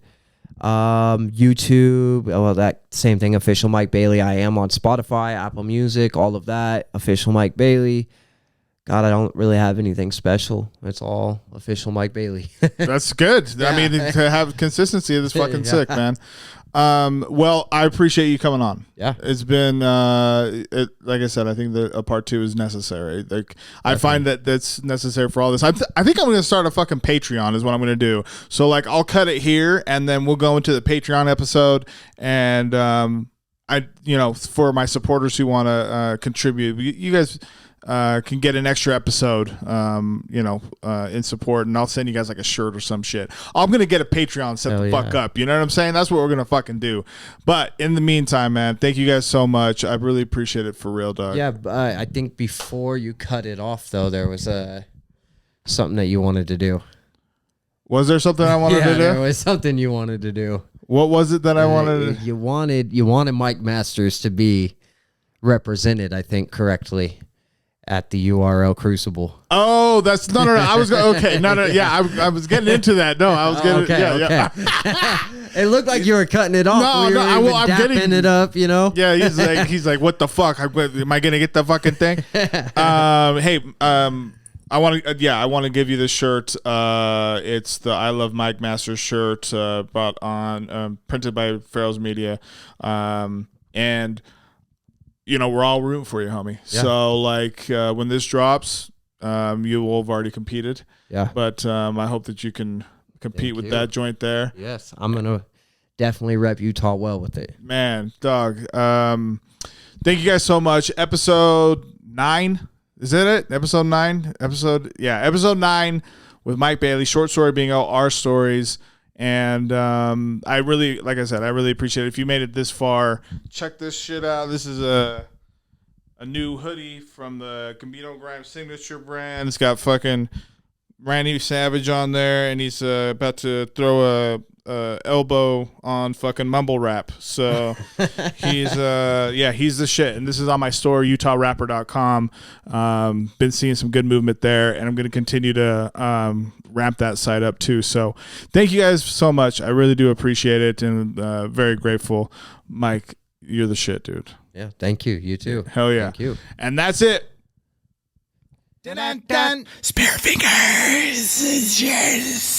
Speaker 3: YouTube, that same thing, official Mike Bailey. I am on Spotify, Apple Music, all of that. Official Mike Bailey. God, I don't really have anything special. It's all official Mike Bailey. That's good. Yeah. I mean, to have consistency is fucking sick, man. Well, I appreciate you coming on. Yeah. It's been, like I said, I think that a part 2 is necessary. Like, I find that that's necessary for all this. I think I'm going to start a fucking Patreon is what I'm going to do. So, like, I'll cut it here, and then we'll go into the Patreon episode, and, for my supporters who want to contribute, you guys can get an extra episode, in support, and I'll send you guys like a shirt or some shit. I'm going to get a Patreon set the fuck up. You know what I'm saying? That's what we're going to fucking do. But in the meantime, man, thank you guys so much. I really appreciate it for real, dog. Yeah, I think before you cut it off, though, there was something that you wanted to do. Was there something I wanted to do? There was something you wanted to do. What was it that I wanted to do? You wanted Mike Masters to be represented, I think, correctly at the URL Crucible. Oh, that's no. I was okay. No. Yeah, I was getting into that. No, I was getting. Okay. It looked like you were cutting it off. No, I'm getting it up. You know. Yeah, he's like, what the fuck? Am I gonna get the fucking thing? Hey, I want to give you this shirt. It's the I Love Mike Masters shirt, bought on printed by Farrell's Media, and. We're all rooting for you, homie. Yeah. So, like, when this drops, you will have already competed. Yeah. But I hope that you can compete with that joint there. Yes. I'm going to definitely rep Utah well with it. Man, dog. Thank you guys so much. Episode 9.
Speaker 1: Is that it? Episode 9? Episode 9 with Mike Bailey. Short story bingo, our stories. And I really, like I said, I really appreciate it. If you made it this far, check this shit out. This is a new hoodie from the Gambino Grime signature brand. It's got fucking Randy Savage on there, and he's about to throw a elbow on fucking mumble rap. So he's he's the shit. And this is on my store, utahhiphop.com. Been seeing some good movement there, and I'm going to continue to ramp that site up too. So thank you guys so much. I really do appreciate it, and very grateful. Mike, you're the shit, dude.
Speaker 3: Yeah, thank you. You too.
Speaker 1: Hell yeah.
Speaker 3: Thank you.
Speaker 1: And that's it.
Speaker 2: Dun, dun, dun. Spare fingers. Cheers.